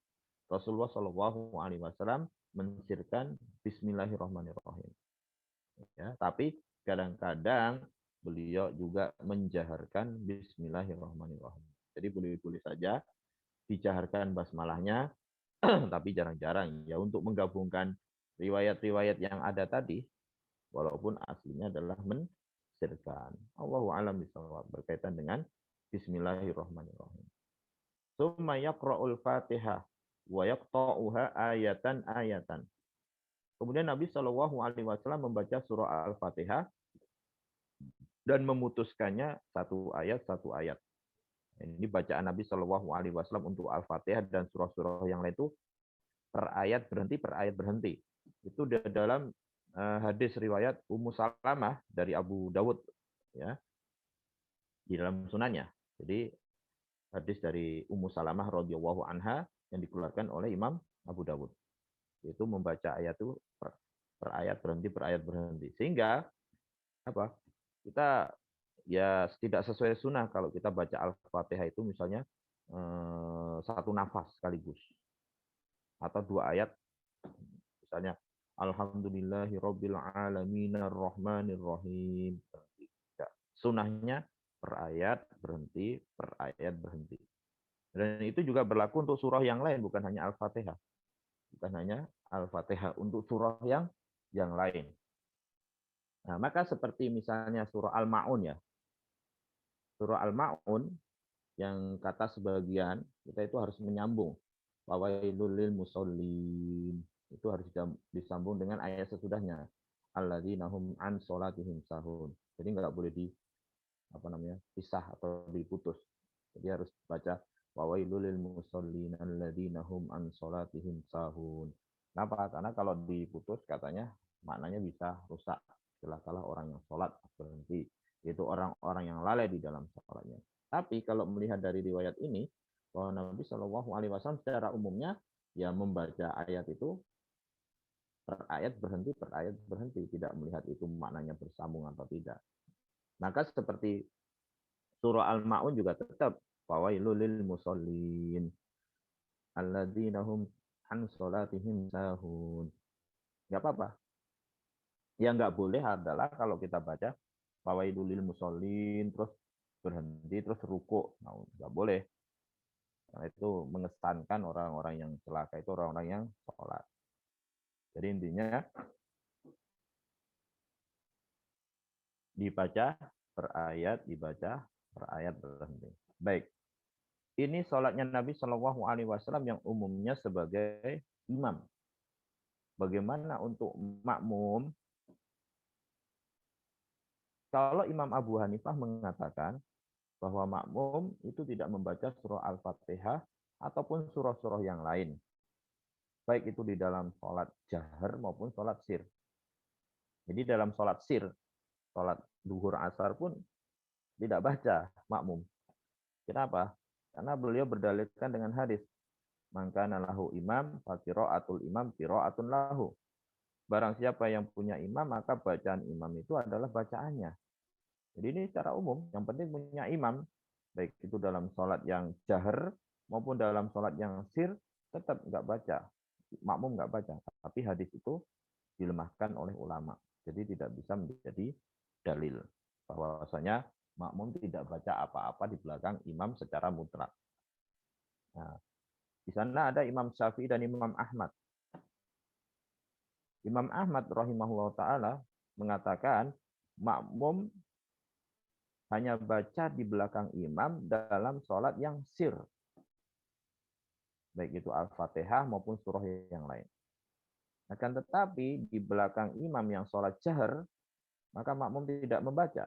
Rasulullah Shallallahu Alaihi Wasallam mensirkan Bismillahirrahmanirrahim. Ya, tapi kadang-kadang beliau juga menjaharkan Bismillahirrahmanirrahim. Jadi boleh-boleh saja dijaharkan basmalahnya, tapi jarang-jarang ya untuk menggabungkan riwayat-riwayat yang ada tadi, walaupun aslinya adalah mensirkan. Allahu a'lam bishawab berkaitan dengan Bismillahirrahmanirrahim. Tsumma yaqra'ul Fatihah wa yaqta'uha ayatan. Kemudian Nabi Shallallahu Alaihi Wasallam membaca surah Al-Fatihah dan memutuskannya satu ayat. Ini bacaan Nabi Shallallahu Alaihi Wasallam untuk Al-Fatihah dan surah-surah yang lain itu per ayat berhenti. Itu dalam hadis riwayat Ummu Salamah dari Abu Dawud ya di dalam sunannya. Jadi hadis dari Ummu Salamah radhiyallahu anha yang dikeluarkan oleh Imam Abu Dawud. Itu membaca ayat itu per ayat berhenti. Sehingga kita ya tidak sesuai sunnah kalau kita baca Al-Fatihah itu misalnya satu nafas sekaligus. Atau 2 ayat misalnya Alhamdulillahirabbil alamin arrahmanirrahim. Sunnahnya per ayat berhenti. Dan itu juga berlaku untuk surah yang lain, bukan hanya Al-Fatihah. Untuk surah yang lain. Nah, maka seperti misalnya surah Al-Ma'un ya. Surah Al-Ma'un yang kata sebagian kita itu harus menyambung. Wawailul lil musallin. Itu harus disambung dengan ayat sesudahnya. Alladzina hum an sholatihim sahun. Jadi nggak boleh pisah atau diputus. Jadi harus baca wawailul lil musallin alladzina hum an sholatihim sahun. Kenapa? Karena kalau diputus katanya maknanya bisa rusak. Celakalah orang yang sholat berhenti. Itu orang-orang yang lalai di dalam sholatnya. Tapi kalau melihat dari riwayat ini, bahwa Nabi Shallallahu Alaihi Wasallam secara umumnya ya membaca ayat itu per ayat berhenti, tidak melihat itu maknanya bersambung atau tidak. Maka seperti surah Al-Ma'un juga tetap fawailul lil musallin alladzina hum an sholatihim sahun. Enggak apa-apa. Yang enggak boleh adalah kalau kita baca fawailul lil musallin terus berhenti terus rukuk. Nah, enggak boleh. Karena itu mengesankan orang-orang yang celaka itu orang-orang yang sholat. Jadi intinya dibaca per ayat berhenti. Baik. Ini sholatnya Nabi Shallallahu Alaihi Wasallam yang umumnya sebagai imam. Bagaimana untuk makmum? Kalau Imam Abu Hanifah mengatakan bahwa makmum itu tidak membaca surah Al-Fatihah ataupun surah-surah yang lain. Baik itu di dalam sholat jahar maupun sholat sir. Jadi dalam sholat sir, sholat duhur asar pun tidak baca makmum. Kenapa? Karena beliau berdalilkan dengan hadis. Maka lahu imam, fakiraatul imam, qiraatun lahu. Barang siapa yang punya imam, maka bacaan imam itu adalah bacaannya. Jadi ini secara umum, yang penting punya imam. Baik itu dalam sholat yang jahar, maupun dalam sholat yang sir, tetap nggak baca. Makmum nggak baca. Tapi hadis itu dilemahkan oleh ulama. Jadi tidak bisa menjadi dalil. Bahwasanya makmum tidak baca apa-apa di belakang imam secara mutlak. Nah, di sana ada Imam Syafi'i dan Imam Ahmad. Imam Ahmad rahimahullah ta'ala mengatakan makmum hanya baca di belakang imam dalam sholat yang sir. Baik itu Al-Fatihah maupun surah yang lain. Akan tetapi di belakang imam yang sholat jahar, maka makmum tidak membaca.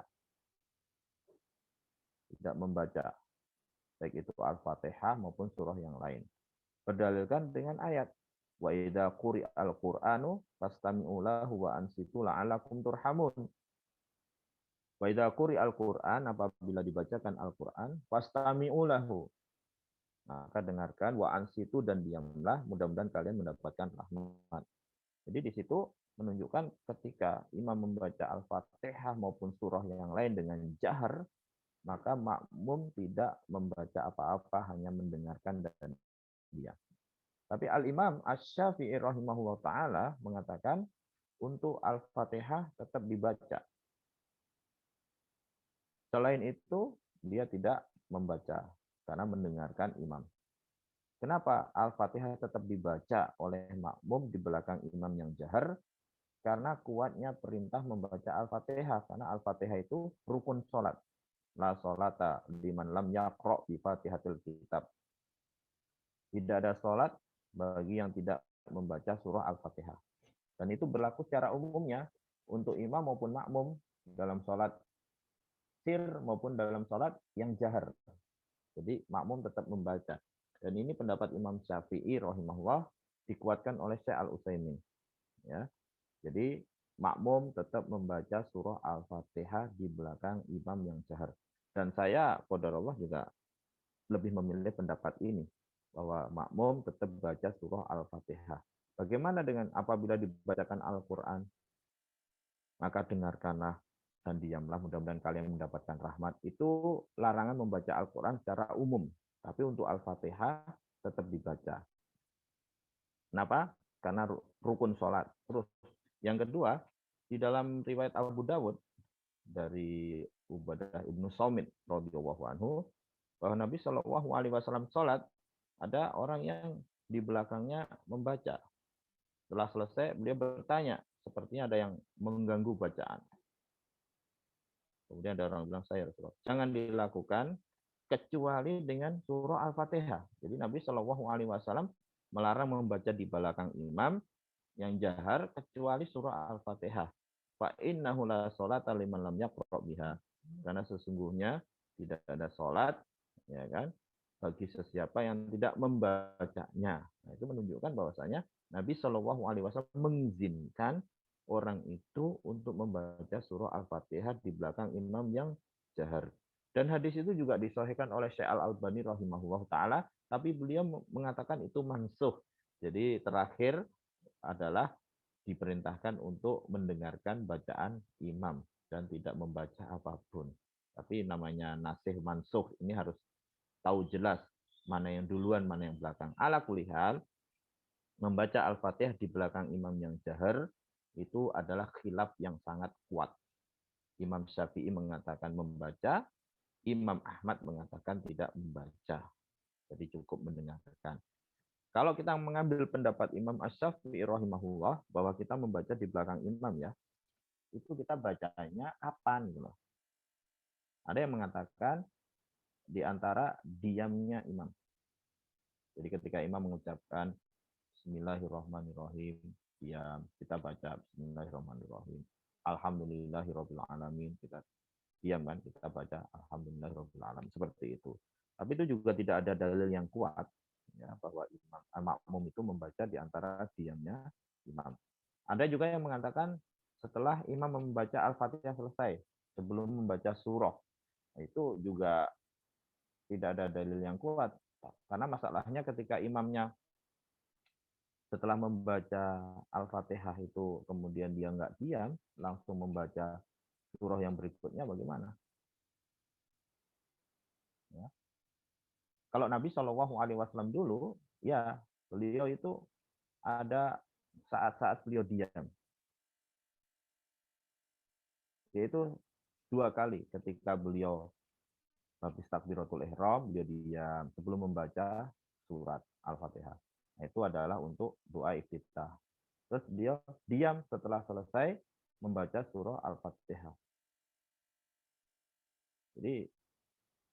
Tidak membaca. Baik itu Al-Fatihah maupun surah yang lain. Berdalilkan dengan ayat. Wa idza quri'al Qur'anu fastami'u lahu wa ansitu la'allakum turhamun. Wa idza quri'al Qur'an, apabila dibacakan Al-Qur'an, fastami'u lahu. Maka dengarkan wa ansitu dan diamlah, mudah-mudahan kalian mendapatkan rahmat. Jadi di situ menunjukkan ketika imam membaca Al-Fatihah maupun surah yang lain dengan jahar, maka makmum tidak membaca apa-apa, hanya mendengarkan dan diam. Tapi Al-Imam Asy-Syafi'i rahimahullah ta'ala mengatakan untuk Al-Fatihah tetap dibaca. Selain itu, dia tidak membaca karena mendengarkan imam. Kenapa Al-Fatihah tetap dibaca oleh makmum di belakang imam yang jahar? Karena kuatnya perintah membaca Al-Fatihah. Karena Al-Fatihah itu rukun sholat. La sholata liman lam yaqra' bi Fatihatil kitab. Tidak ada sholat bagi yang tidak membaca surah Al-Fatihah. Dan itu berlaku secara umumnya untuk imam maupun makmum dalam sholat sir maupun dalam sholat yang jahar. Jadi makmum tetap membaca. Dan ini pendapat Imam Syafi'i rahimahullah dikuatkan oleh Syekh Al-Utsaimin. Ya. Jadi makmum tetap membaca surah Al-Fatihah di belakang imam yang jahar. Dan saya qadarullah juga lebih memilih pendapat ini, bahwa makmum tetap baca surah Al-Fatihah. Bagaimana dengan apabila dibacakan Al-Quran? Maka dengarkanlah dan diamlah, mudah-mudahan kalian mendapatkan rahmat. Itu larangan membaca Al-Quran secara umum. Tapi untuk Al-Fatihah tetap dibaca. Kenapa? Karena rukun sholat. Terus yang kedua, di dalam riwayat Abu Dawud dari Ubadah ibnu Samit radhiyallahu anhu, bahwa Nabi Shallallahu Alaihi Wasallam sholat, ada orang yang di belakangnya membaca. Setelah selesai, beliau bertanya, sepertinya ada yang mengganggu bacaan. Kemudian ada orang bilang, saya Rasulullah, jangan dilakukan kecuali dengan surah Al-Fatihah. Jadi Nabi Shallallahu Alaihi Wasallam melarang membaca di belakang imam yang jahar kecuali surah Al-Fatihah. Fa innahu la sholata liman lam yaqra biha. Karena sesungguhnya tidak ada sholat, ya kan, bagi sesiapa yang tidak membacanya. Nah, itu menunjukkan bahwasanya Nabi Shallallahu Alaihi Wasallam mengizinkan orang itu untuk membaca surah Al-Fatihah di belakang imam yang jahar. Dan hadis itu juga disahihkan oleh Syekh Al-Albani rahimahullah ta'ala, tapi beliau mengatakan itu mansuh. Jadi terakhir adalah diperintahkan untuk mendengarkan bacaan imam dan tidak membaca apapun. Tapi namanya nasih mansukh ini harus tahu jelas mana yang duluan, mana yang belakang. Ala kulihal, membaca Al-Fatihah di belakang imam yang jahar itu adalah khilaf yang sangat kuat. Imam Syafi'i mengatakan membaca, Imam Ahmad mengatakan tidak membaca. Jadi cukup mendengarkan. Kalau kita mengambil pendapat Imam Asy-Syafi'i rahimahullah bahwa kita membaca di belakang imam ya, itu kita bacanya kapan gitu loh. Ada yang mengatakan di antara diamnya imam. Jadi ketika imam mengucapkan Bismillahirrahmanirrahim, diam, kita baca Bismillahirrahmanirrahim. Alhamdulillahirabbil alamin, kita diam kan, kita baca Alhamdulillahirabbil alamin, seperti itu. Tapi itu juga tidak ada dalil yang kuat ya, bahwa imam makmum itu membaca di antara diamnya imam. Ada juga yang mengatakan setelah imam membaca Al-Fatihah selesai, sebelum membaca surah. Itu juga tidak ada dalil yang kuat. Karena masalahnya ketika imamnya setelah membaca Al-Fatihah itu kemudian dia nggak diam, langsung membaca surah yang berikutnya bagaimana? Ya. Kalau Nabi Shallallahu Alaihi Wasallam dulu, ya beliau itu ada saat-saat beliau diam, yaitu 2 kali ketika beliau habis takbiratul ihram, beliau diam sebelum membaca surat Al-Fatihah. Nah, itu adalah untuk doa iftitah. Terus beliau diam setelah selesai membaca surah Al-Fatihah. Jadi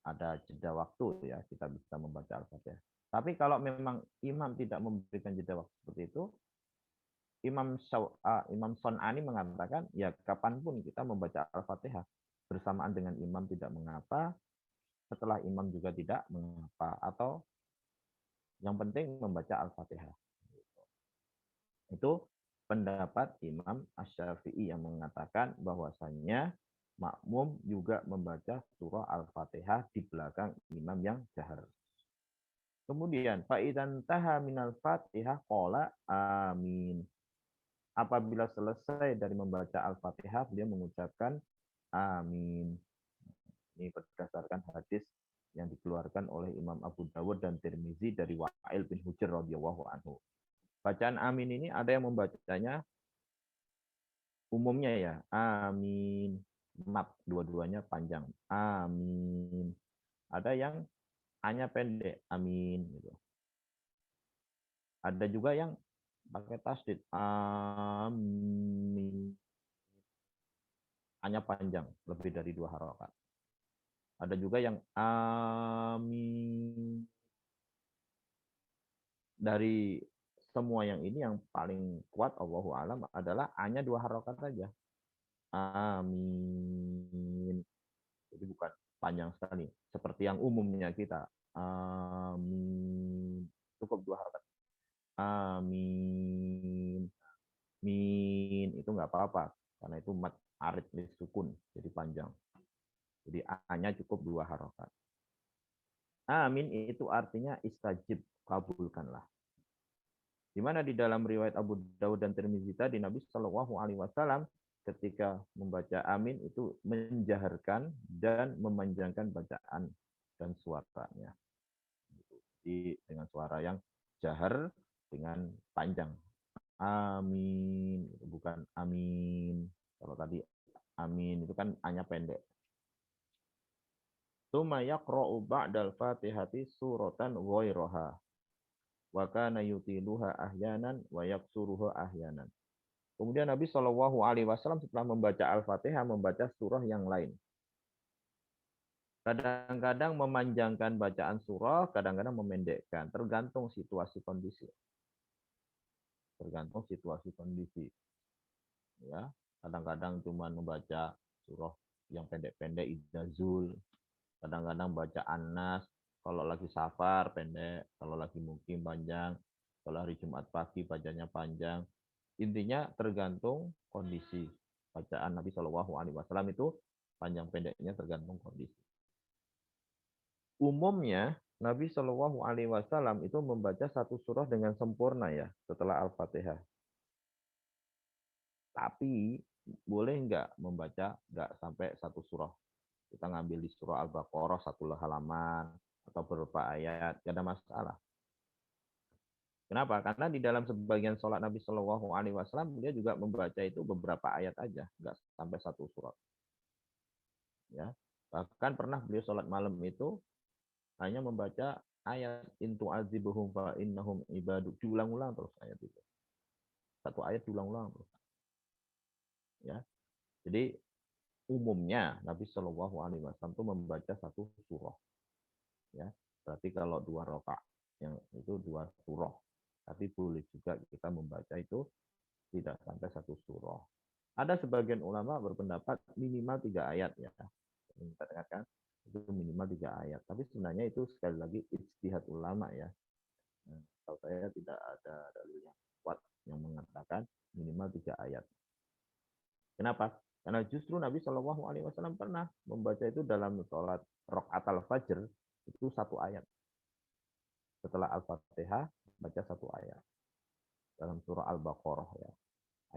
ada jeda waktu ya kita bisa membaca Al-Fatihah. Tapi kalau memang imam tidak memberikan jeda waktu seperti itu, Imam Son'ani mengatakan ya kapanpun kita membaca Al-Fatihah bersamaan dengan imam tidak mengapa, setelah imam juga tidak mengapa, atau yang penting membaca Al-Fatihah. Itu pendapat Imam Asy-Syafi'i yang mengatakan bahwasannya makmum juga membaca surah Al-Fatihah di belakang imam yang jahar. Kemudian fa'idan taha minal Fatihah qala amin. Apabila selesai dari membaca Al-Fatihah, beliau mengucapkan amin. Ini berdasarkan hadis yang dikeluarkan oleh Imam Abu Dawud dan Tirmizi dari Wa'il bin Hujr radhiyallahu anhu. Bacaan amin ini ada yang membacanya umumnya ya, amin. Mat, dua-duanya panjang. Amin. Ada yang hanya pendek, amin gitu. Ada juga yang pakai tasdid, amin. Hanya panjang, lebih dari 2 harokat. Ada juga yang amin. Dari semua yang ini yang paling kuat Allahu alam adalah hanya 2 harokat saja. Amin. Jadi bukan panjang sekali. Seperti yang umumnya kita. Amin. Cukup 2 harokat. Amin. Min. Itu nggak apa-apa. Karena itu mat arid sukun. Jadi panjang. Jadi hanya cukup 2 harokat. Amin itu artinya istajib. Kabulkanlah. Di mana di dalam riwayat Abu Dawud dan Tirmizi tadi Nabi Shallallahu Alaihi Wasallam ketika membaca amin itu menjaharkan dan memanjangkan bacaan dan suaranya. Jadi dengan suara yang jahar dengan panjang. Amin, bukan amin. Kalau tadi amin itu kan hanya pendek. Tsumma yaqra'u ba'dal Fatihati suratan ghairaha. Wa kana yutiluha ahyanan wa yaksuruha ahyanan. Kemudian Nabi Shallallahu Alaihi Wasallam setelah membaca Al-Fatihah membaca surah yang lain. Kadang-kadang memanjangkan bacaan surah, kadang-kadang memendekkan, tergantung situasi kondisi. Tergantung situasi kondisi. Ya, kadang-kadang cuma membaca surah yang pendek-pendek Idzazul, kadang-kadang baca An-Nas, kalau lagi safar pendek, kalau lagi mukim panjang, kalau hari Jumat pagi bacanya panjang. Intinya tergantung kondisi. Bacaan Nabi Shallallahu Alaihi Wasallam itu panjang pendeknya tergantung kondisi. Umumnya Nabi Shallallahu Alaihi Wasallam itu membaca satu surah dengan sempurna ya setelah Al-Fatihah. Tapi boleh nggak membaca nggak sampai satu surah? Kita ngambil di surah Al-Baqarah satu halaman atau beberapa ayat, tidak ada masalah. Kenapa? Karena di dalam sebagian sholat Nabi Shallallahu Alaihi Wasallam dia juga membaca itu beberapa ayat aja, nggak sampai satu surat. Ya, bahkan pernah beliau sholat malam itu hanya membaca ayat intu azibuhum fa innahum ibadu, diulang-ulang terus ayat itu. Satu ayat diulang-ulang terus. Ya, jadi umumnya Nabi Shallallahu Alaihi Wasallam itu membaca satu surah. Ya, berarti kalau 2 rakaat yang itu 2 surah. Tapi boleh juga kita membaca itu tidak sampai satu surah. Ada sebagian ulama berpendapat minimal 3 ayat ya. Kita katakan itu minimal 3 ayat. Tapi sebenarnya itu sekali lagi ijtihad ulama ya. Kalau saya tidak ada dalil yang kuat yang mengatakan minimal 3 ayat. Kenapa? Karena justru Nabi Shallallahu Alaihi Wasallam pernah membaca itu dalam sholat rakaat al-fajr itu 1 ayat. Setelah Al-Fatihah baca 1 ayat dalam surah Al-Baqarah ya,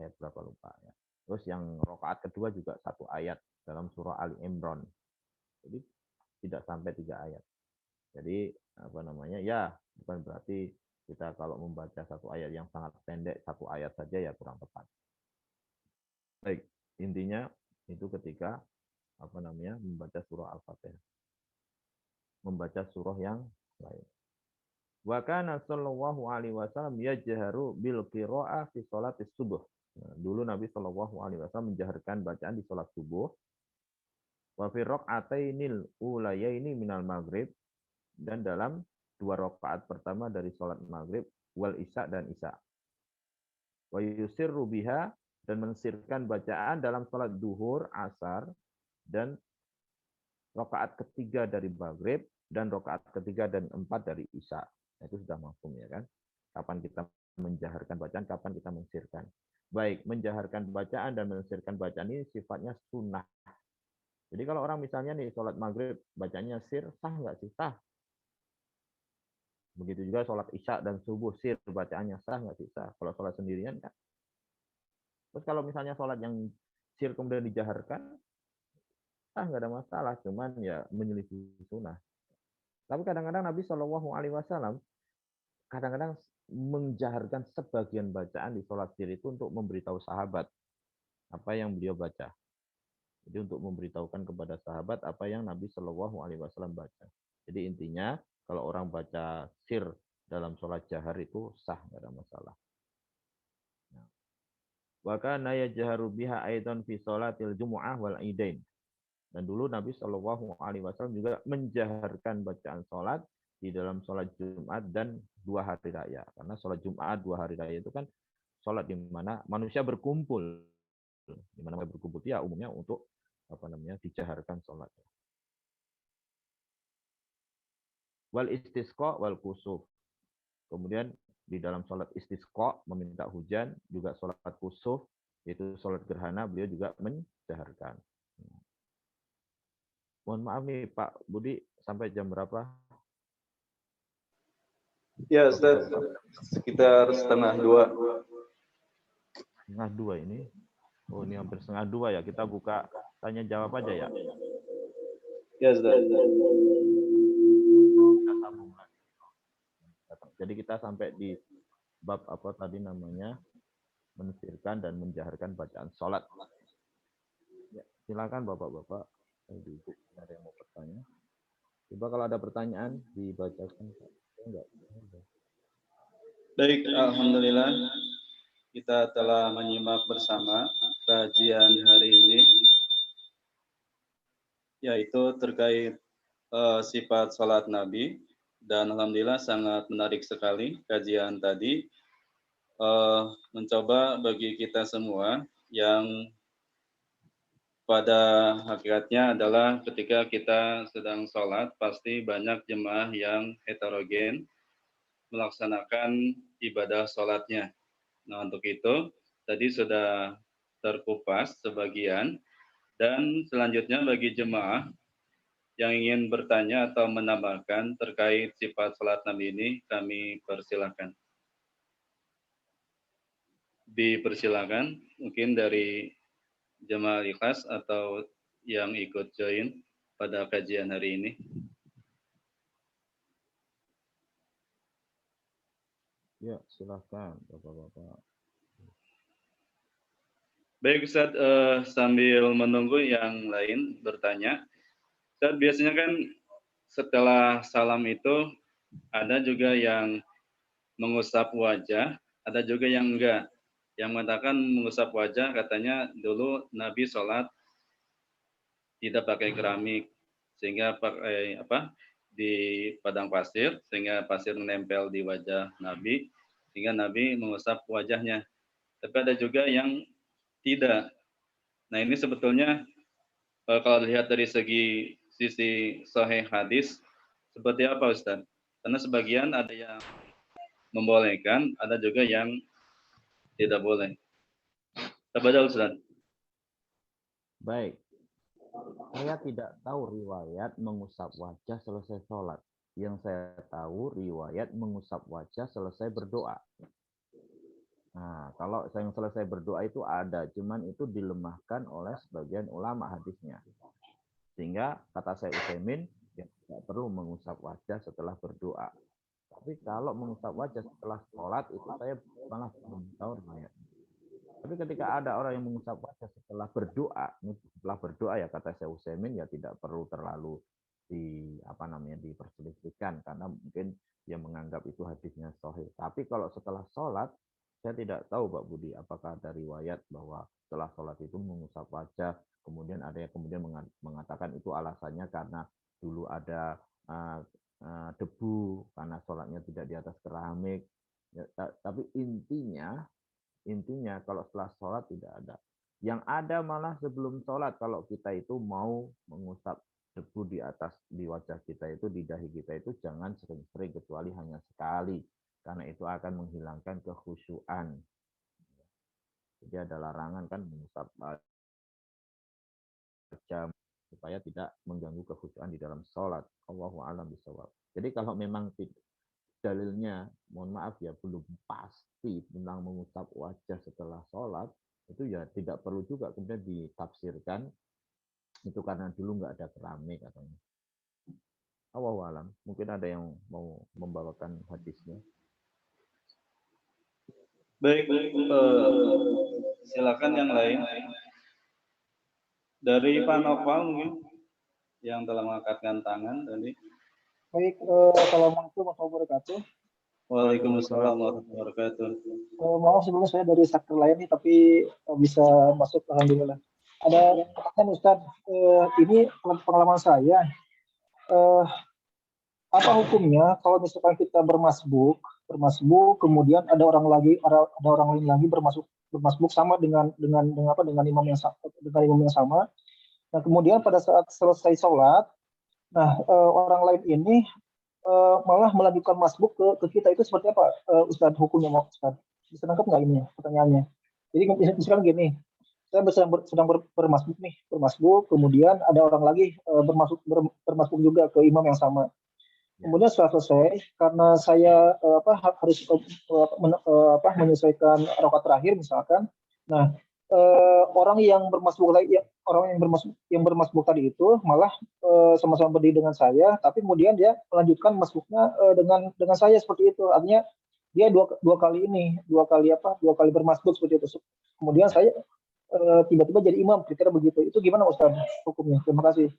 ayat berapa lupa ya. Terus yang rakaat kedua juga 1 ayat dalam surah Ali Imran. Jadi tidak sampai 3 ayat. Jadi apa namanya ya, bukan berarti kita kalau membaca 1 ayat yang sangat pendek 1 ayat saja ya kurang tepat. Baik, intinya itu ketika apa namanya membaca surah Al-Fatihah, membaca surah yang lain. Wa kana sallallahu alaihi wasallam yajharu bil qiraa'ah fi sholatis subuh. Nah, dulu Nabi sallallahu alaihi wasallam menjaharkan bacaan di salat subuh. Wa fi raq'atainil ulayaini minal maghrib, dan dalam 2 rakaat pertama dari salat maghrib wal isya dan isya. Wa yusirru biha, dan mensirkan bacaan dalam salat duhur, asar, dan rakaat ketiga dari maghrib dan rakaat ketiga dan 4 dari isya. Itu sudah mafhum ya kan? Kapan kita menjaharkan bacaan, kapan kita mensirkan. Baik, menjaharkan bacaan dan mensirkan bacaan ini sifatnya sunnah. Jadi kalau orang misalnya nih sholat maghrib bacanya sir, sah nggak sih? Sah. Begitu juga sholat isya dan subuh sir, bacaannya sah nggak sih? Sah. Kalau sholat sendirian kan. Terus kalau misalnya sholat yang sir kemudian dijaharkan, sah nggak ada masalah. Cuman ya menyelisih sunnah. Tapi kadang-kadang Nabi Shallallahu Alaihi Wasallam kadang-kadang menjaharkan sebagian bacaan di sholat sir itu untuk memberitahu sahabat apa yang beliau baca. Jadi untuk memberitahukan kepada sahabat apa yang Nabi Shallallahu Alaihi Wasallam baca. Jadi intinya kalau orang baca sir dalam sholat jahar itu sah, nggak ada masalah. Wa kana yajharu biha aidan fi sholatil jumu'ah wal idain. Dan dulu Nabi Shallallahu Alaihi Wasallam juga menjaharkan bacaan sholat di dalam sholat Jumat dan 2 hari raya. Karena sholat Jumat 2 hari raya itu kan sholat di mana manusia berkumpul. Di mana berkumpul itu ya umumnya untuk apa namanya dijaharkan sholatnya. Wal istisqa wal kusuf. Kemudian di dalam sholat istisqa meminta hujan, juga sholat kusuf yaitu sholat gerhana beliau juga menjaharkan. Mohon maaf nih Pak Budi, sampai jam berapa? Ya Ustaz, sekitar 1:30. 1:30 ini. Oh ini hampir 1:30 ya. Kita buka tanya jawab aja ya. Ya Ustaz. Kita sambung lagi. Jadi kita sampai di bab apa tadi namanya, mensirkan dan menjaharkan bacaan sholat. Ya, silakan Bapak-bapak, Ibu, ada yang mau bertanya? Coba kalau ada pertanyaan dibacakan. Enggak. Baik, alhamdulillah kita telah menyimak bersama kajian hari ini, yaitu terkait sifat salat Nabi, dan alhamdulillah sangat menarik sekali kajian tadi. Mencoba bagi kita semua yang pada hakikatnya adalah ketika kita sedang sholat, pasti banyak jemaah yang heterogen melaksanakan ibadah sholatnya. Nah, untuk itu, tadi sudah terkupas sebagian, dan selanjutnya bagi jemaah yang ingin bertanya atau menambahkan terkait sifat sholat Nabi ini, kami persilakan. dipersilakan mungkin dari jemaah ikhlas atau yang ikut join pada kajian hari ini. Ya, silakan Bapak-bapak. Baik Ustaz, sambil menunggu yang lain bertanya, Ustaz, biasanya kan setelah salam itu ada juga yang mengusap wajah, ada juga yang enggak. Yang mengatakan mengusap wajah katanya dulu Nabi sholat tidak pakai keramik sehingga pakai di padang pasir sehingga pasir menempel di wajah Nabi sehingga Nabi mengusap wajahnya. Tapi ada juga yang tidak. Nah ini sebetulnya kalau dilihat dari sisi sahih hadis seperti apa Ustaz? Karena sebagian ada yang membolehkan, ada juga yang tidak boleh. Tafadhol Ustaz. Baik, saya tidak tahu riwayat mengusap wajah selesai sholat. Yang saya tahu riwayat mengusap wajah selesai berdoa. Nah, kalau yang selesai berdoa itu ada, cuman itu dilemahkan oleh sebagian ulama hadisnya. Sehingga kata saya Utsaimin, ya tidak perlu mengusap wajah setelah berdoa. Tapi kalau mengusap wajah setelah sholat itu saya malah belum tahu riwayatnya. Tapi ketika ada orang yang mengusap wajah setelah berdoa ya kata saya Utsaimin ya tidak perlu terlalu diperselisihkan karena mungkin dia menganggap itu hadisnya sahih. Tapi kalau setelah sholat saya tidak tahu Pak Budi apakah ada riwayat bahwa setelah sholat itu mengusap wajah, kemudian ada yang kemudian mengatakan itu alasannya karena dulu ada debu karena sholatnya tidak di atas keramik. Ya, tapi intinya kalau setelah sholat tidak ada. Yang ada malah sebelum sholat kalau kita itu mau mengusap debu di wajah kita itu, di dahi kita itu jangan sering-sering kecuali hanya sekali. Karena itu akan menghilangkan kekhusyuan. Jadi ada larangan kan mengusap wajah supaya tidak mengganggu kekhusyuan di dalam sholat. Allahu a'lam bishawab. Jadi kalau memang dalilnya, mohon maaf ya, belum pasti tentang mengusap wajah setelah sholat, itu ya tidak perlu juga kemudian ditafsirkan itu karena dulu nggak ada keramik katanya. Allahu a'lam. Mungkin ada yang mau membawakan hadisnya. Baik, silakan yang lain. Dari Pak Noval mungkin yang telah mengangkatkan tangan tadi. Baik, Assalamualaikum warahmatullahi wabarakatuh. Waalaikumsalam warahmatullahi wabarakatuh. Maaf sebelumnya saya dari sektor lain nih, tapi bisa masuk alhamdulillah. Ada pertanyaan Ustaz, ini pengalaman saya, apa hukumnya kalau misalkan kita bermasbuk, kemudian ada orang lain lagi bermasbuk sama dengan imam yang sama. Nah kemudian pada saat selesai sholat, nah orang lain ini malah melanjutkan masbuk ke kita, itu seperti apa Ustaz hukumnya Ustaz? Bisa nangkep nggak ini pertanyaannya? Jadi misalkan gini, saya sedang bermasbuk, kemudian ada orang lagi bermasbuk juga ke imam yang sama. Kemudian setelah selesai, karena saya harus menyesuaikan rakaat terakhir misalkan. Nah, orang yang bermasbuk tadi itu malah sama-sama berdiri dengan saya, tapi kemudian dia melanjutkan masbuknya dengan saya seperti itu. Artinya dia dua kali bermasbuk seperti itu. Kemudian saya tiba-tiba jadi imam, kira-kira begitu. Itu gimana Ustaz hukumnya? Terima kasih.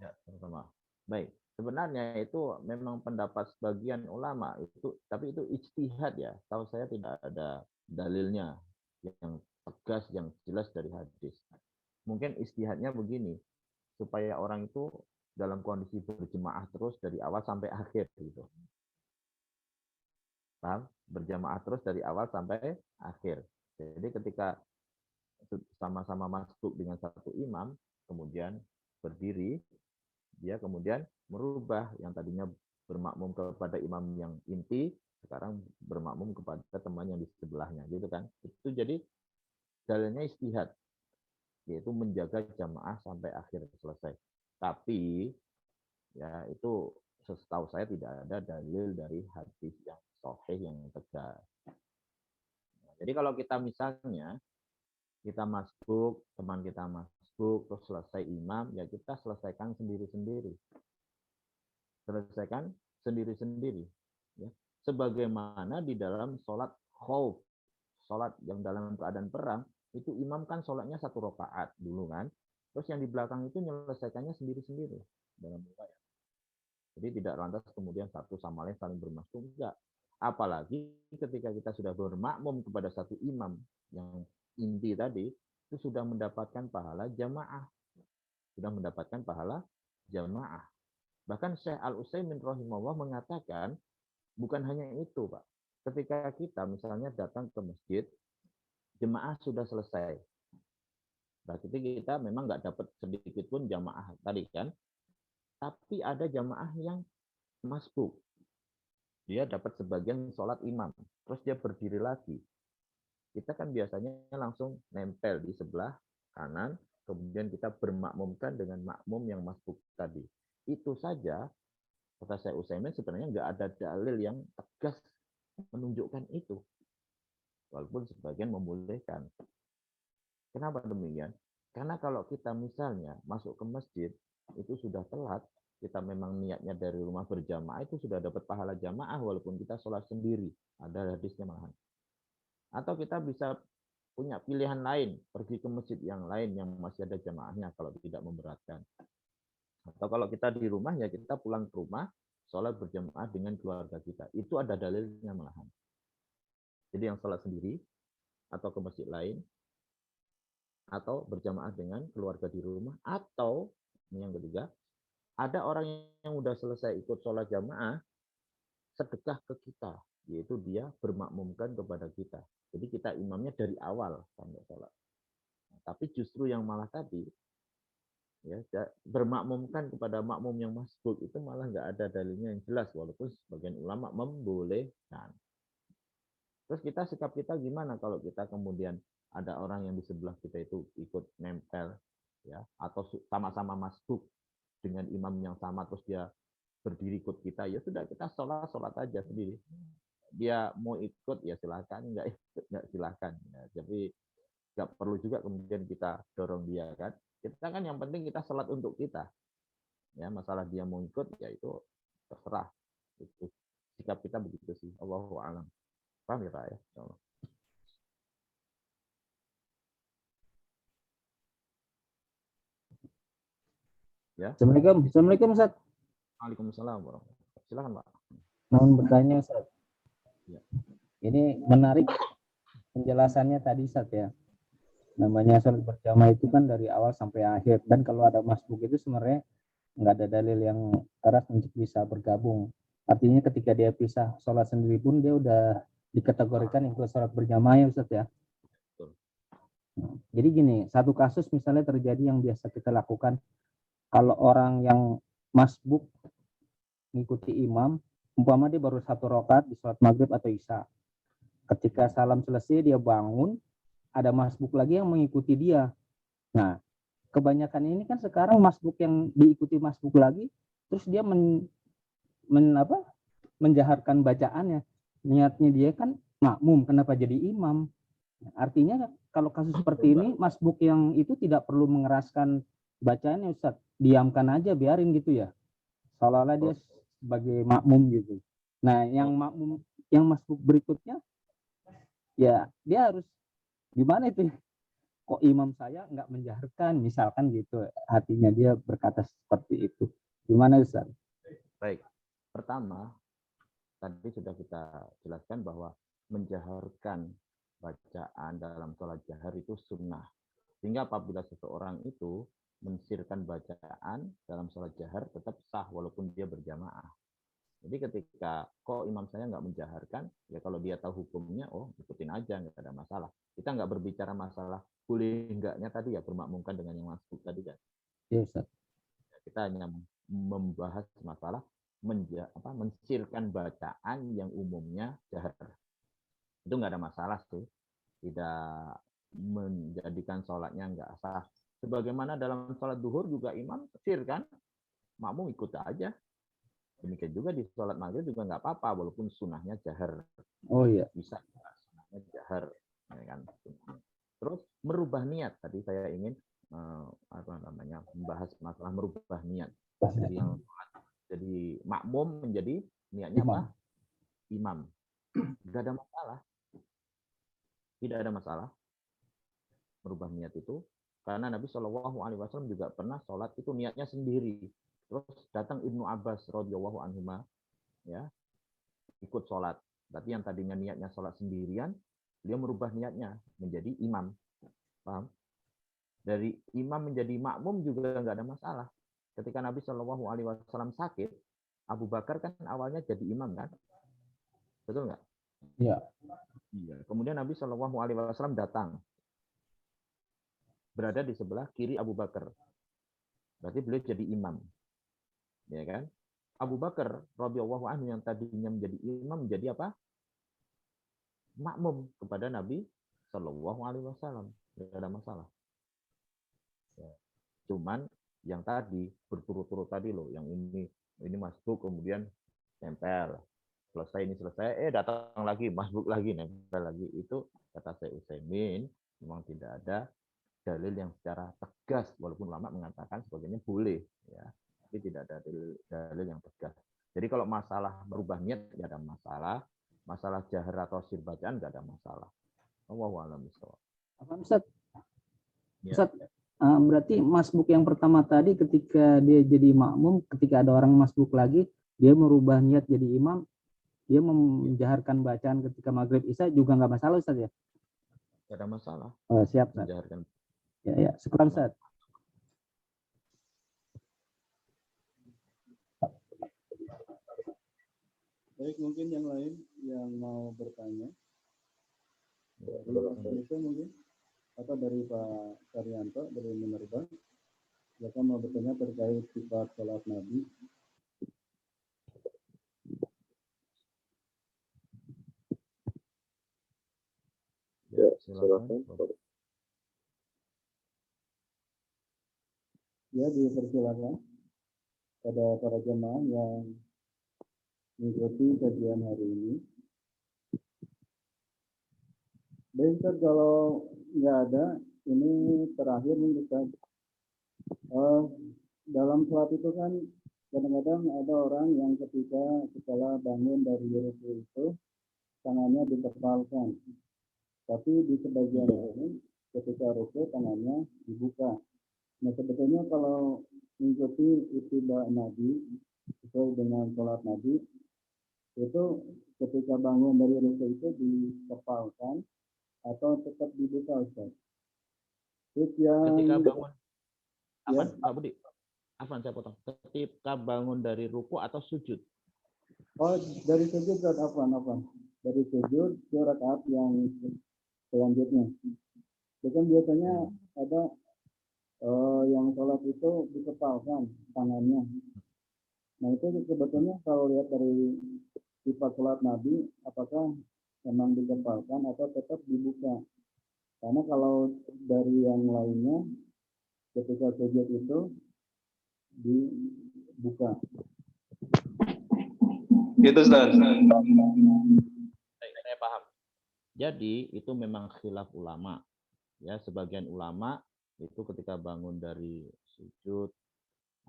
Ya, sama-sama. Baik. Sebenarnya itu memang pendapat sebagian ulama tapi itu ijtihad ya. Tahu saya tidak ada dalilnya yang tegas, yang jelas dari hadis. Mungkin ijtihadnya begini, supaya orang itu dalam kondisi berjemaah terus dari awal sampai akhir gitu. Paham? Berjamaah terus dari awal sampai akhir. Jadi ketika sama-sama masuk dengan satu imam, kemudian berdiri, dia kemudian merubah yang tadinya bermakmum kepada imam yang inti, sekarang bermakmum kepada teman yang di sebelahnya, gitu kan? Itu jadi dalilnya ijtihad, yaitu menjaga jamaah sampai akhir selesai. Tapi ya itu setahu saya tidak ada dalil dari hadis yang sahih yang tegas. Jadi kalau kita misalnya kita masbuk, teman kita masbuk, terus selesai imam, ya kita selesaikan sendiri-sendiri. Selesaikan sendiri-sendiri. Ya. Sebagaimana di dalam sholat khauf, sholat yang dalam keadaan perang, itu imam kan sholatnya 1 rakaat dulu kan. Terus yang di belakang itu menyelesaikannya sendiri-sendiri dalam riwayat. Jadi tidak lantas kemudian satu sama lain saling bermasbuk, enggak. Apalagi ketika kita sudah bermakmum kepada satu imam yang inti tadi, itu sudah mendapatkan pahala jamaah. Sudah mendapatkan pahala jamaah. Bahkan Syekh Al-Utsaimin rahimahullah mengatakan, bukan hanya itu, Pak. Ketika kita misalnya datang ke masjid, jemaah sudah selesai. Berarti kita memang nggak dapat sedikit pun jamaah tadi kan. Tapi ada jamaah yang masbuk. Dia dapat sebagian sholat imam. Terus dia berdiri lagi. Kita kan biasanya langsung nempel di sebelah kanan. Kemudian kita bermakmumkan dengan makmum yang masbuk tadi. Itu saja, kata Syekh Utsaimin, sebenarnya nggak ada dalil yang tegas menunjukkan itu. Walaupun sebagian membolehkan. Kenapa demikian? Karena kalau kita misalnya masuk ke masjid, itu sudah telat, kita memang niatnya dari rumah berjamaah, itu sudah dapat pahala jamaah walaupun kita sholat sendiri. Ada hadisnya malahan. Atau kita bisa punya pilihan lain, pergi ke masjid yang lain yang masih ada jamaahnya kalau tidak memberatkan. Atau kalau kita di rumah, ya kita pulang ke rumah, sholat berjamaah dengan keluarga kita. Itu ada dalilnya malahan. Jadi yang sholat sendiri, atau ke masjid lain, atau berjamaah dengan keluarga di rumah, atau ini yang ketiga, ada orang yang sudah selesai ikut sholat jamaah, sedekah ke kita, yaitu dia bermakmumkan kepada kita. Jadi kita imamnya dari awal sampai sholat. Tapi justru yang malah tadi, ya, bermakmumkan kepada makmum yang masbuk itu malah nggak ada dalilnya yang jelas, walaupun sebagian ulama membolehkan. Terus sikap kita gimana kalau kita kemudian ada orang yang di sebelah kita itu ikut nempel, ya, atau sama-sama masbuk dengan imam yang sama, terus dia berdiri ikut kita, ya sudah kita sholat aja sendiri. Dia mau ikut ya silakan, nggak ikut nggak silakan. Ya, tapi nggak perlu juga kemudian kita dorong dia kan. Kita kan yang penting kita sholat untuk kita. Ya, masalah dia mau ikut ya itu terserah. Itu sikap kita begitu sih. Allahu a'lam. Paham ya Pak ya? Insyaallah. Ya. Assalamualaikum Ustaz. Waalaikumsalam warahmatullahi wabarakatuh. Silakan Pak. Mohon bertanya Ustaz. Ya. Ini menarik penjelasannya tadi Ustaz ya. Namanya sholat berjamaah itu kan dari awal sampai akhir. Dan kalau ada masbuk itu sebenarnya nggak ada dalil yang keras untuk bisa bergabung. Artinya ketika dia pisah sholat sendiri pun dia udah dikategorikan ikut sholat berjamaah ya Ustaz ya. Betul. Jadi gini, satu kasus misalnya terjadi yang biasa kita lakukan. Kalau orang yang masbuk mengikuti imam, umpama dia baru 1 rakaat di sholat maghrib atau isya. Ketika salam selesai dia bangun, ada masbuk lagi yang mengikuti dia. Nah, kebanyakan ini kan sekarang masbuk yang diikuti masbuk lagi, terus dia menjaharkan bacaannya. Niatnya dia kan makmum, kenapa jadi imam? Artinya kalau kasus seperti ini, masbuk yang itu tidak perlu mengeraskan bacaannya Ustaz. Diamkan aja, biarin gitu ya. Seolah-olah dia sebagai makmum gitu. Nah, yang makmum, yang masbuk berikutnya, ya dia harus gimana itu? Kok imam saya nggak menjaharkan, misalkan gitu. Hatinya dia berkata seperti itu. Gimana Ustaz? Baik. Pertama, tadi sudah kita jelaskan bahwa menjaharkan bacaan dalam sholat jahar itu sunnah. Sehingga apabila seseorang itu mensirkan bacaan dalam sholat jahar tetap sah walaupun dia berjamaah. Jadi ketika kok imam saya nggak menjaharkan, ya kalau dia tahu hukumnya, oh ikutin aja, nggak ada masalah. Kita nggak berbicara masalah boleh enggaknya tadi ya, bermakmumkan dengan yang masbuk tadi kan. Ya Ustaz. Kita hanya membahas masalah mensirkan bacaan yang umumnya jahar. Itu nggak ada masalah sih. Tidak menjadikan sholatnya nggak sah. Sebagaimana dalam sholat duhur juga imam sir kan, makmum ikut aja. Demikian juga di sholat maghrib juga nggak apa-apa, walaupun sunnahnya jahar. Oh iya. Bisa sunahnya jahar. merubah niat. Tadi saya ingin membahas masalah merubah niat. Jadi yang jadi makmum menjadi niatnya apa? Imam. Tidak ada masalah. Tidak ada masalah merubah niat itu, karena Nabi Shallallahu Alaihi Wasallam juga pernah sholat itu niatnya sendiri. Terus datang Ibnu Abbas radhiyallahu anhuma, ya, ikut sholat. Tapi yang tadinya niatnya sholat sendirian, dia merubah niatnya menjadi imam. Paham? Dari imam menjadi makmum juga nggak ada masalah. Ketika Nabi Shallallahu Alaihi Wasallam sakit, Abu Bakar kan awalnya jadi imam kan, betul nggak? Iya. Iya. Kemudian Nabi Shallallahu Alaihi Wasallam datang, berada di sebelah kiri Abu Bakar. Berarti beliau jadi imam, ya kan? Abu Bakar radhiyallahu anhu yang tadinya menjadi imam menjadi apa? Makmum kepada Nabi Shallallahu Alaihi Wasallam. Tidak ada masalah. Ya. Cuman yang tadi berturut-turut tadi loh, yang ini masbuk kemudian nempel, selesai datang lagi masbuk lagi nempel lagi, itu kata Syekh Utsaimin memang tidak ada dalil yang secara tegas, walaupun ulama mengatakan sebagainya boleh, ya, tapi tidak ada dalil yang tegas. Jadi kalau masalah merubah niat tidak ada masalah, masalah jahar atau sir bacaan tidak ada masalah. Wallahu a'lam bishawab. Ustaz, Ustaz, berarti masbuk yang pertama tadi ketika dia jadi makmum, ketika ada orang masbuk lagi, dia merubah niat jadi imam, dia menjaharkan bacaan ketika maghrib isya juga nggak masalah, Ustaz ya? Tidak ada masalah. Siap, Ustaz. Menjaharkan. Ya, sekarang Ustaz. Baik, mungkin yang lain yang mau bertanya dari Pak Felipe mungkin, atau dari Pak Karyanto dari Minerba, silakan mau bertanya terkait sifat sholat Nabi. Ya, silakan. Ya, dipersilakan pada para jemaah yang mengikuti kajian hari ini. Baik, Ustaz, kalau nggak ada, ini terakhir nih Ustaz. Dalam sholat itu kan kadang-kadang ada orang yang ketika setelah bangun dari ruku itu tangannya dikepalkan, tapi di sebagian lain ketika ruku tangannya dibuka. Nah, sebetulnya kalau mengikuti ittiba Nabi sesuai dengan sholat Nabi, itu ketika bangun dari ruku itu dikepalkan atau tetap dibuka, Ustaz? Terus yang Ketika bangun, ya, Pak Budi, saya potong. Ketika bangun dari ruku atau sujud? dari sujud, Ustaz, dari sujud ke rakaat yang selanjutnya. Itu kan biasanya ada yang sholat itu dikepalkan tangannya. Nah, itu sebetulnya kalau lihat dari sifat sholat Nabi, apakah memang dikepalkan atau tetap dibuka? Karena kalau dari yang lainnya, ketika sujud itu dibuka. Gitu, Ustaz. Saya paham. Jadi itu memang khilaf ulama. Ya, sebagian ulama itu ketika bangun dari sujud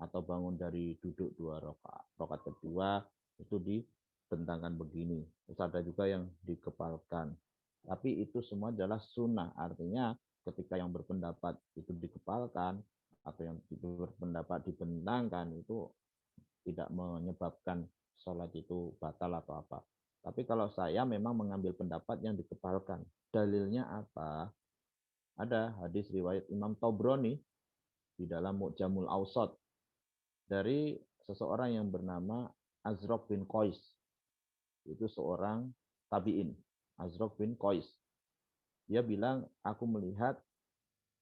atau bangun dari duduk 2 rakaat, rakaat kedua itu dibentangkan begini. Terus ada juga yang dikepalkan. Tapi itu semua adalah sunnah. Artinya ketika yang berpendapat itu dikepalkan atau yang berpendapat dibentangkan itu tidak menyebabkan sholat itu batal atau apa. Tapi kalau saya memang mengambil pendapat yang dikepalkan. Dalilnya apa? Ada hadis riwayat Imam Tabrani di dalam Mu'jamul Awsat dari seseorang yang bernama Azraq bin Qais. Itu seorang tabi'in, Azraq bin Qais. Dia bilang, aku melihat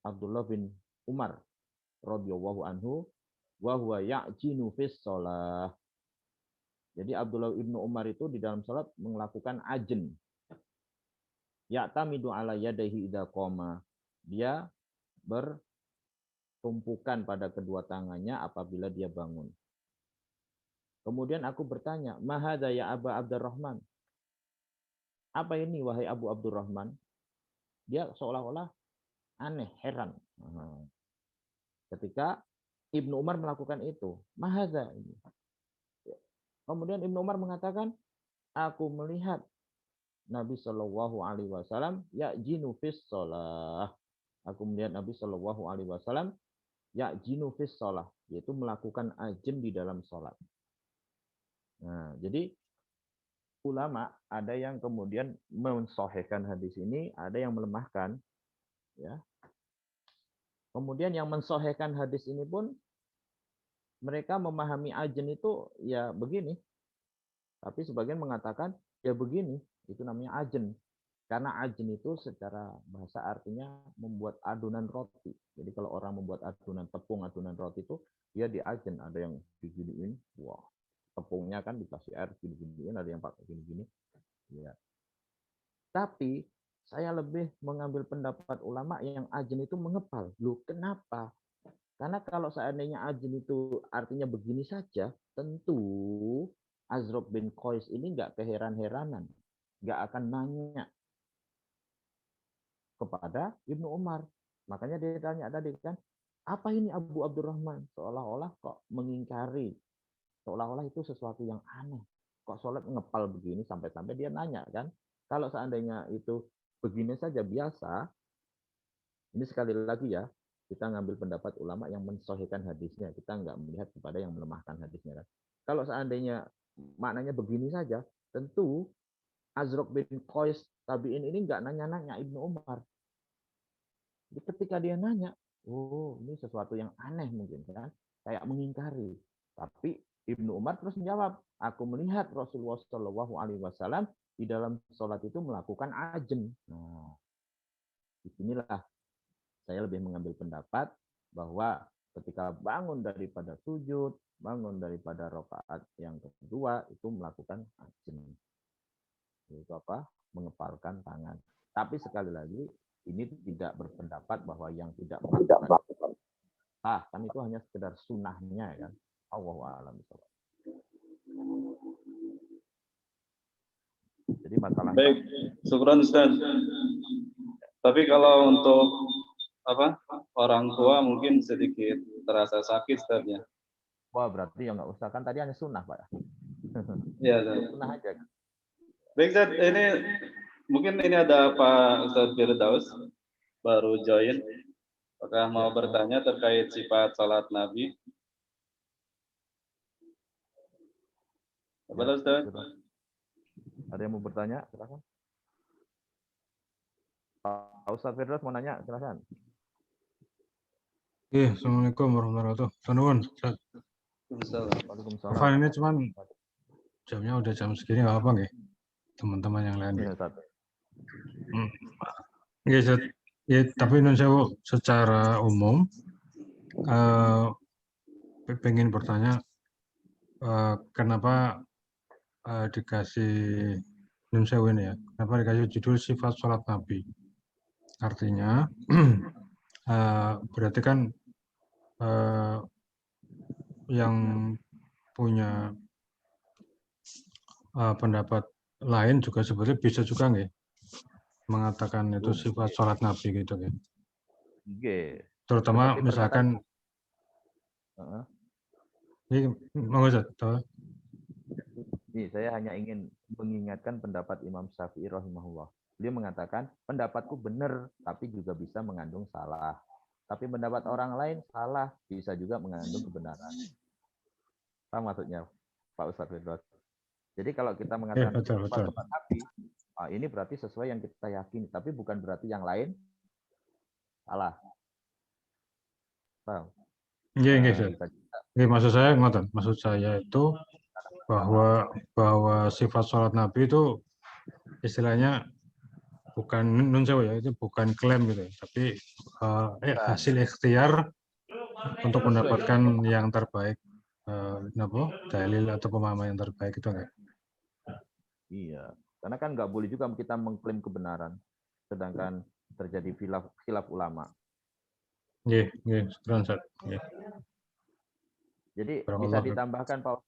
Abdullah bin Umar radhiyallahu anhu wa huwa ya'jinu fis shalah. Jadi Abdullah bin Umar itu di dalam salat melakukan ajn. Ya'tamidu ala yadayhi idza qama. Dia bertumpukan pada kedua tangannya apabila dia bangun. Kemudian aku bertanya, "Mahadza ya Aba Abdurrahman?" Apa ini wahai Abu Abdurrahman? Dia seolah-olah aneh, heran. Ketika Ibnu Umar melakukan itu, mahadza. Kemudian Ibnu Umar mengatakan, aku melihat Nabi Shallallahu Alaihi Wasallam ya'jinu fis shalah. Aku melihat Nabi Shallallahu Alaihi Wasallam ya'jinu fis shalah, yaitu melakukan ajen di dalam sholat. Nah, jadi ulama ada yang kemudian mensahihkan hadis ini, ada yang melemahkan, ya. Kemudian yang mensahihkan hadis ini pun mereka memahami ajen itu ya begini. Tapi sebagian mengatakan ya begini, itu namanya ajen. Karena ajen itu secara bahasa artinya membuat adonan roti. Jadi kalau orang membuat adonan tepung, adonan roti itu dia diajen. Ada yang diginiin, wah, tepungnya kan dikasih air gini-giniin, ada yang pakai gini-gini. Ya. Tapi saya lebih mengambil pendapat ulama yang ajen itu mengepal. Loh, kenapa? Karena kalau seandainya ajen itu artinya begini saja, tentu Azraq bin Qais ini nggak keheran-heranan, nggak akan nanya kepada Ibnu Umar. Makanya dia tanya tadi kan, apa ini Abu Abdurrahman? Seolah-olah kok mengingkari, seolah-olah itu sesuatu yang aneh. Kok sholat ngepal begini sampai-sampai dia nanya kan? Kalau seandainya itu begini saja biasa, ini sekali lagi ya, kita ngambil pendapat ulama yang mensahihkan hadisnya. Kita nggak melihat kepada yang melemahkan hadisnya kan. Kalau seandainya maknanya begini saja, tentu Azraq bin Qais tabi'in ini nggak nanya-nanya Ibnu Umar. Jadi ketika dia nanya, oh ini sesuatu yang aneh mungkin kan, kayak mengingkari. Tapi Ibnu Umar terus menjawab, aku melihat Rasulullah Shallallahu Alaihi Wasallam di dalam sholat itu melakukan ajen. Nah, disinilah saya lebih mengambil pendapat bahwa ketika bangun daripada sujud, bangun daripada rakaat yang kedua itu melakukan ajen. Itu apa? Mengepalkan tangan. Tapi sekali lagi ini tidak berpendapat bahwa yang tidak melakukan kan itu hanya sekedar sunnahnya kan. Allahu a'lam. Jadi masalah. Baik, syukran Ustaz. Tapi kalau untuk orang tua mungkin sedikit terasa sakit Ustaz ya. Wah berarti ya nggak usah, kan tadi hanya sunnah Pak. Iya, sunnah aja. Baik Ustaz, ini mungkin ini ada Pak Ustaz Firdaus baru join. Apakah mau bertanya terkait sifat salat Nabi? Apa Ustaz? Ada yang mau bertanya? Silakan. Pak Ustaz Firdaus mau nanya, silakan. Iya, Assalamualaikum warahmatullahi wabarakatuh. Waalaikumsalam. Afan ini cuman jamnya udah jam segini nggak apa nggih, teman-teman yang lain. Iya, Ustaz. Nggih, Ustaz. Ya, tapi nun sewu secara umum pengen bertanya kenapa dikasih nun sewu ini ya? Kenapa dikasih judul sifat sholat Nabi? Artinya berarti kan yang punya pendapat lain juga sebetulnya bisa juga nggih mengatakan itu sifat sholat Nabi gitu kan. Terutama misalkan ini mau Ini saya hanya ingin mengingatkan pendapat Imam Syafi'i rahimahullah. Dia mengatakan pendapatku benar tapi juga bisa mengandung salah. Tapi pendapat orang lain salah bisa juga mengandung kebenaran. Apa maksudnya Pak Ustadz Firdaus? Jadi kalau kita mengatakan sifat sholat Nabi, ini berarti sesuai yang kita yakini, tapi bukan berarti yang lain salah. Paham? Iya. Maksud saya ngoten. Maksud saya itu bahwa sifat sholat Nabi itu istilahnya bukan nun sewu ya, itu bukan klaim gitu, tapi hasil ikhtiar untuk mendapatkan yang terbaik, dalil atau pemahaman yang terbaik itu enggak? Iya, karena kan nggak boleh juga kita mengklaim kebenaran, sedangkan terjadi khilaf ulama. Iya, sekarang Ustaz. Jadi bisa ditambahkan Pak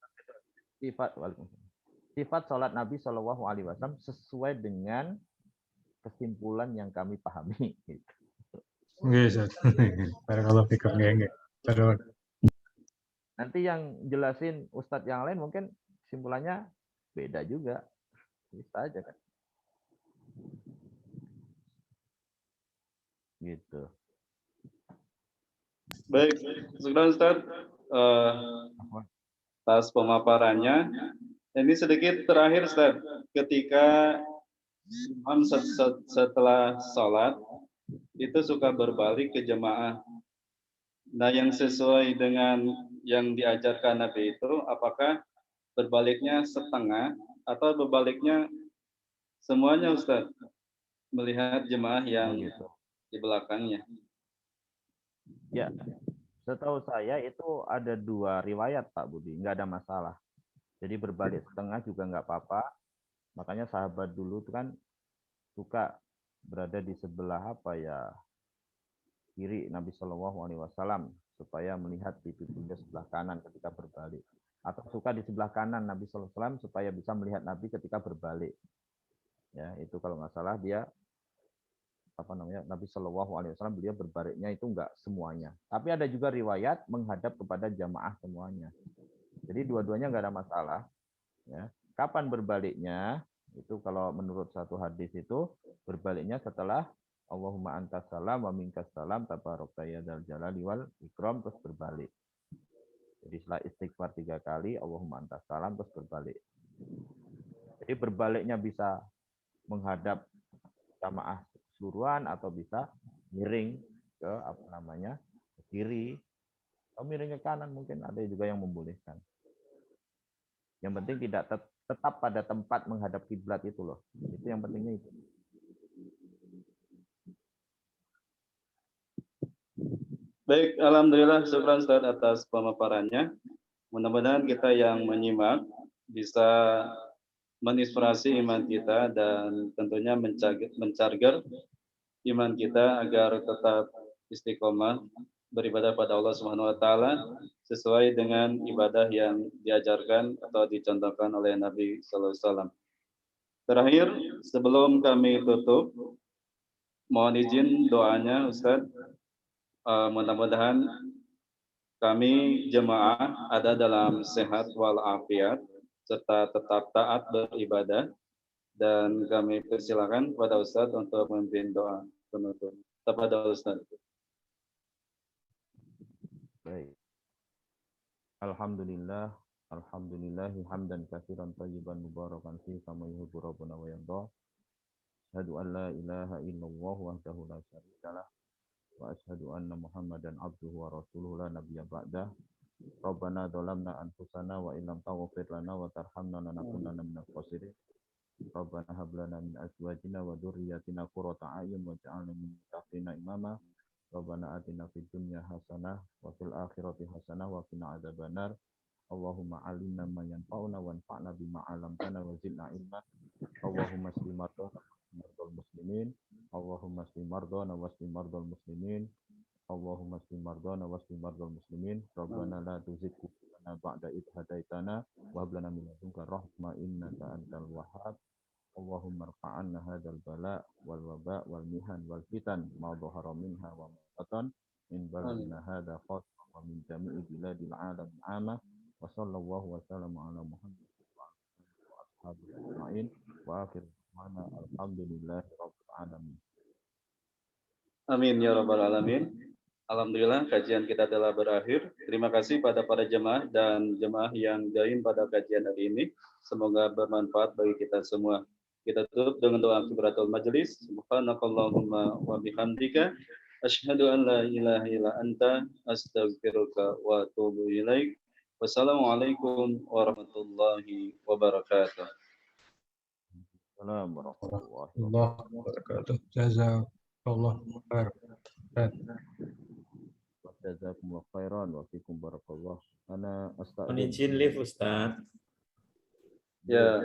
sifat sholat Nabi Shallallahu Alaihi Wasallam sesuai dengan kesimpulan yang kami pahami. Nggih, Ustaz. Barakallahu fikum, nggih. Terus. Nanti yang jelasin Ustadz yang lain mungkin kesimpulannya beda juga. Bisa aja kan. Gitu. Baik, syukran Ustaz atas pemaparannya. Ini sedikit terakhir Ustaz, ketika imam setelah sholat itu suka berbalik ke jemaah. Nah, yang sesuai dengan yang diajarkan Nabi itu, apakah berbaliknya setengah atau berbaliknya semuanya Ustaz, melihat jemaah yang Gitu. di belakangnya? Ya, setahu saya itu ada 2 riwayat Pak Budi, nggak ada masalah. Jadi berbalik setengah juga nggak apa-apa. Makanya sahabat dulu itu kan suka berada di sebelah kiri Nabi Shallallahu Alaihi Wasallam supaya melihat pipi beliau sebelah kanan ketika berbalik, atau suka di sebelah kanan Nabi Shallallahu Alaihi Wasallam supaya bisa melihat Nabi ketika berbalik. Ya, itu kalau nggak salah dia Nabi Shallallahu Alaihi Wasallam beliau berbaliknya itu enggak semuanya. Tapi ada juga riwayat menghadap kepada jamaah semuanya. Jadi dua-duanya enggak ada masalah. Ya. Kapan berbaliknya? Itu kalau menurut satu hadis itu berbaliknya setelah Allahumma antas salam wa minkas salam tabarakta ya dzal jalali wal ikram, terus berbalik. Jadi setelah istighfar 3 kali Allahumma antas salam terus berbalik. Jadi berbaliknya bisa menghadap jamaah keseluruhan atau bisa miring ke ke kiri atau miring ke kanan, mungkin ada juga yang membolehkan. Yang penting tidak tetap pada tempat menghadap kiblat itu loh. Itu yang pentingnya itu. Baik, alhamdulillah syukran Ustaz atas pemaparannya. Mudah-mudahan kita yang menyimak bisa menginspirasi iman kita dan tentunya mencarger iman kita agar tetap istiqomah beribadah pada Allah Subhanahu wa taala sesuai dengan ibadah yang diajarkan atau dicontohkan oleh Nabi sallallahu alaihi wasallam. Terakhir, sebelum kami tutup, mohon izin doanya Ustaz. Mudah-mudahan kami jemaah ada dalam sehat walafiat serta tetap taat beribadah, dan kami persilakan kepada Ustaz untuk memimpin doa penutup. Tafadhol Ustaz. Baik. Alhamdulillah hamdan katsiran thayyiban mubarakan fi kama yuhibbu rabbuna wa yarda. Asyhadu an la ilaha illallah wahdahu la syarikalah wa asyhadu anna Muhammadan abduhu wa rasuluhu la nabiyya ba'dah. Rabbana dzalamna anfusana wa illam taghfir lana wa tarhamna lanakunanna minal khasirin. Rabbana hab lana min azwajina wa dzurriyyatina qurrata a'yun waj'alna lil muttaqina imama. Rabbana atina fid dunya hasanah wa fil akhirati hasanah wa qina adzabannar. Allahumma 'allimna ma yanfa'una wanfa'na bima 'allamtana wa zidna ilma. Allahumma shfi mardal muslimin. Allahumma shfi mardana wa shfi mardal muslimin. Allahumma shfi mardana wa shfi mardal muslimin. Rabbana la tuzigh qulubana ba'da idh hadaitana wa hab lana min ladunka rahmah innaka antal wahhab. Allahumma rfa'anna hadzal bala wal waba wal mihan wal fitan ma dhahara minha wa ma batan min baladina hadza khas wa min jami'i biladil alam amah. Wa sallallahu wa sallama ala Muhammad wa ashabihi ajma'in wa akhir mana alhamdulillahi rabbil alamin. Amin ya rabbal alamin. Alhamdulillah kajian kita telah berakhir. Terima kasih pada para jemaah dan jemaah yang join pada kajian hari ini. Semoga bermanfaat bagi kita semua. Kita tutup dengan doa kifaratul majelis. Subhanakallahumma wa bihamdika asyhadu an la ilaha illa anta astaghfiruka wa atubu ilaik. Wassalamualaikum warahmatullahi wabarakatuh. Assalamualaikum warahmatullahi wabarakatuh. Jazakallah khair. Jazakumullah khairan wa fikum barakallah. Ana Mohon izin live Ustaz. Ya.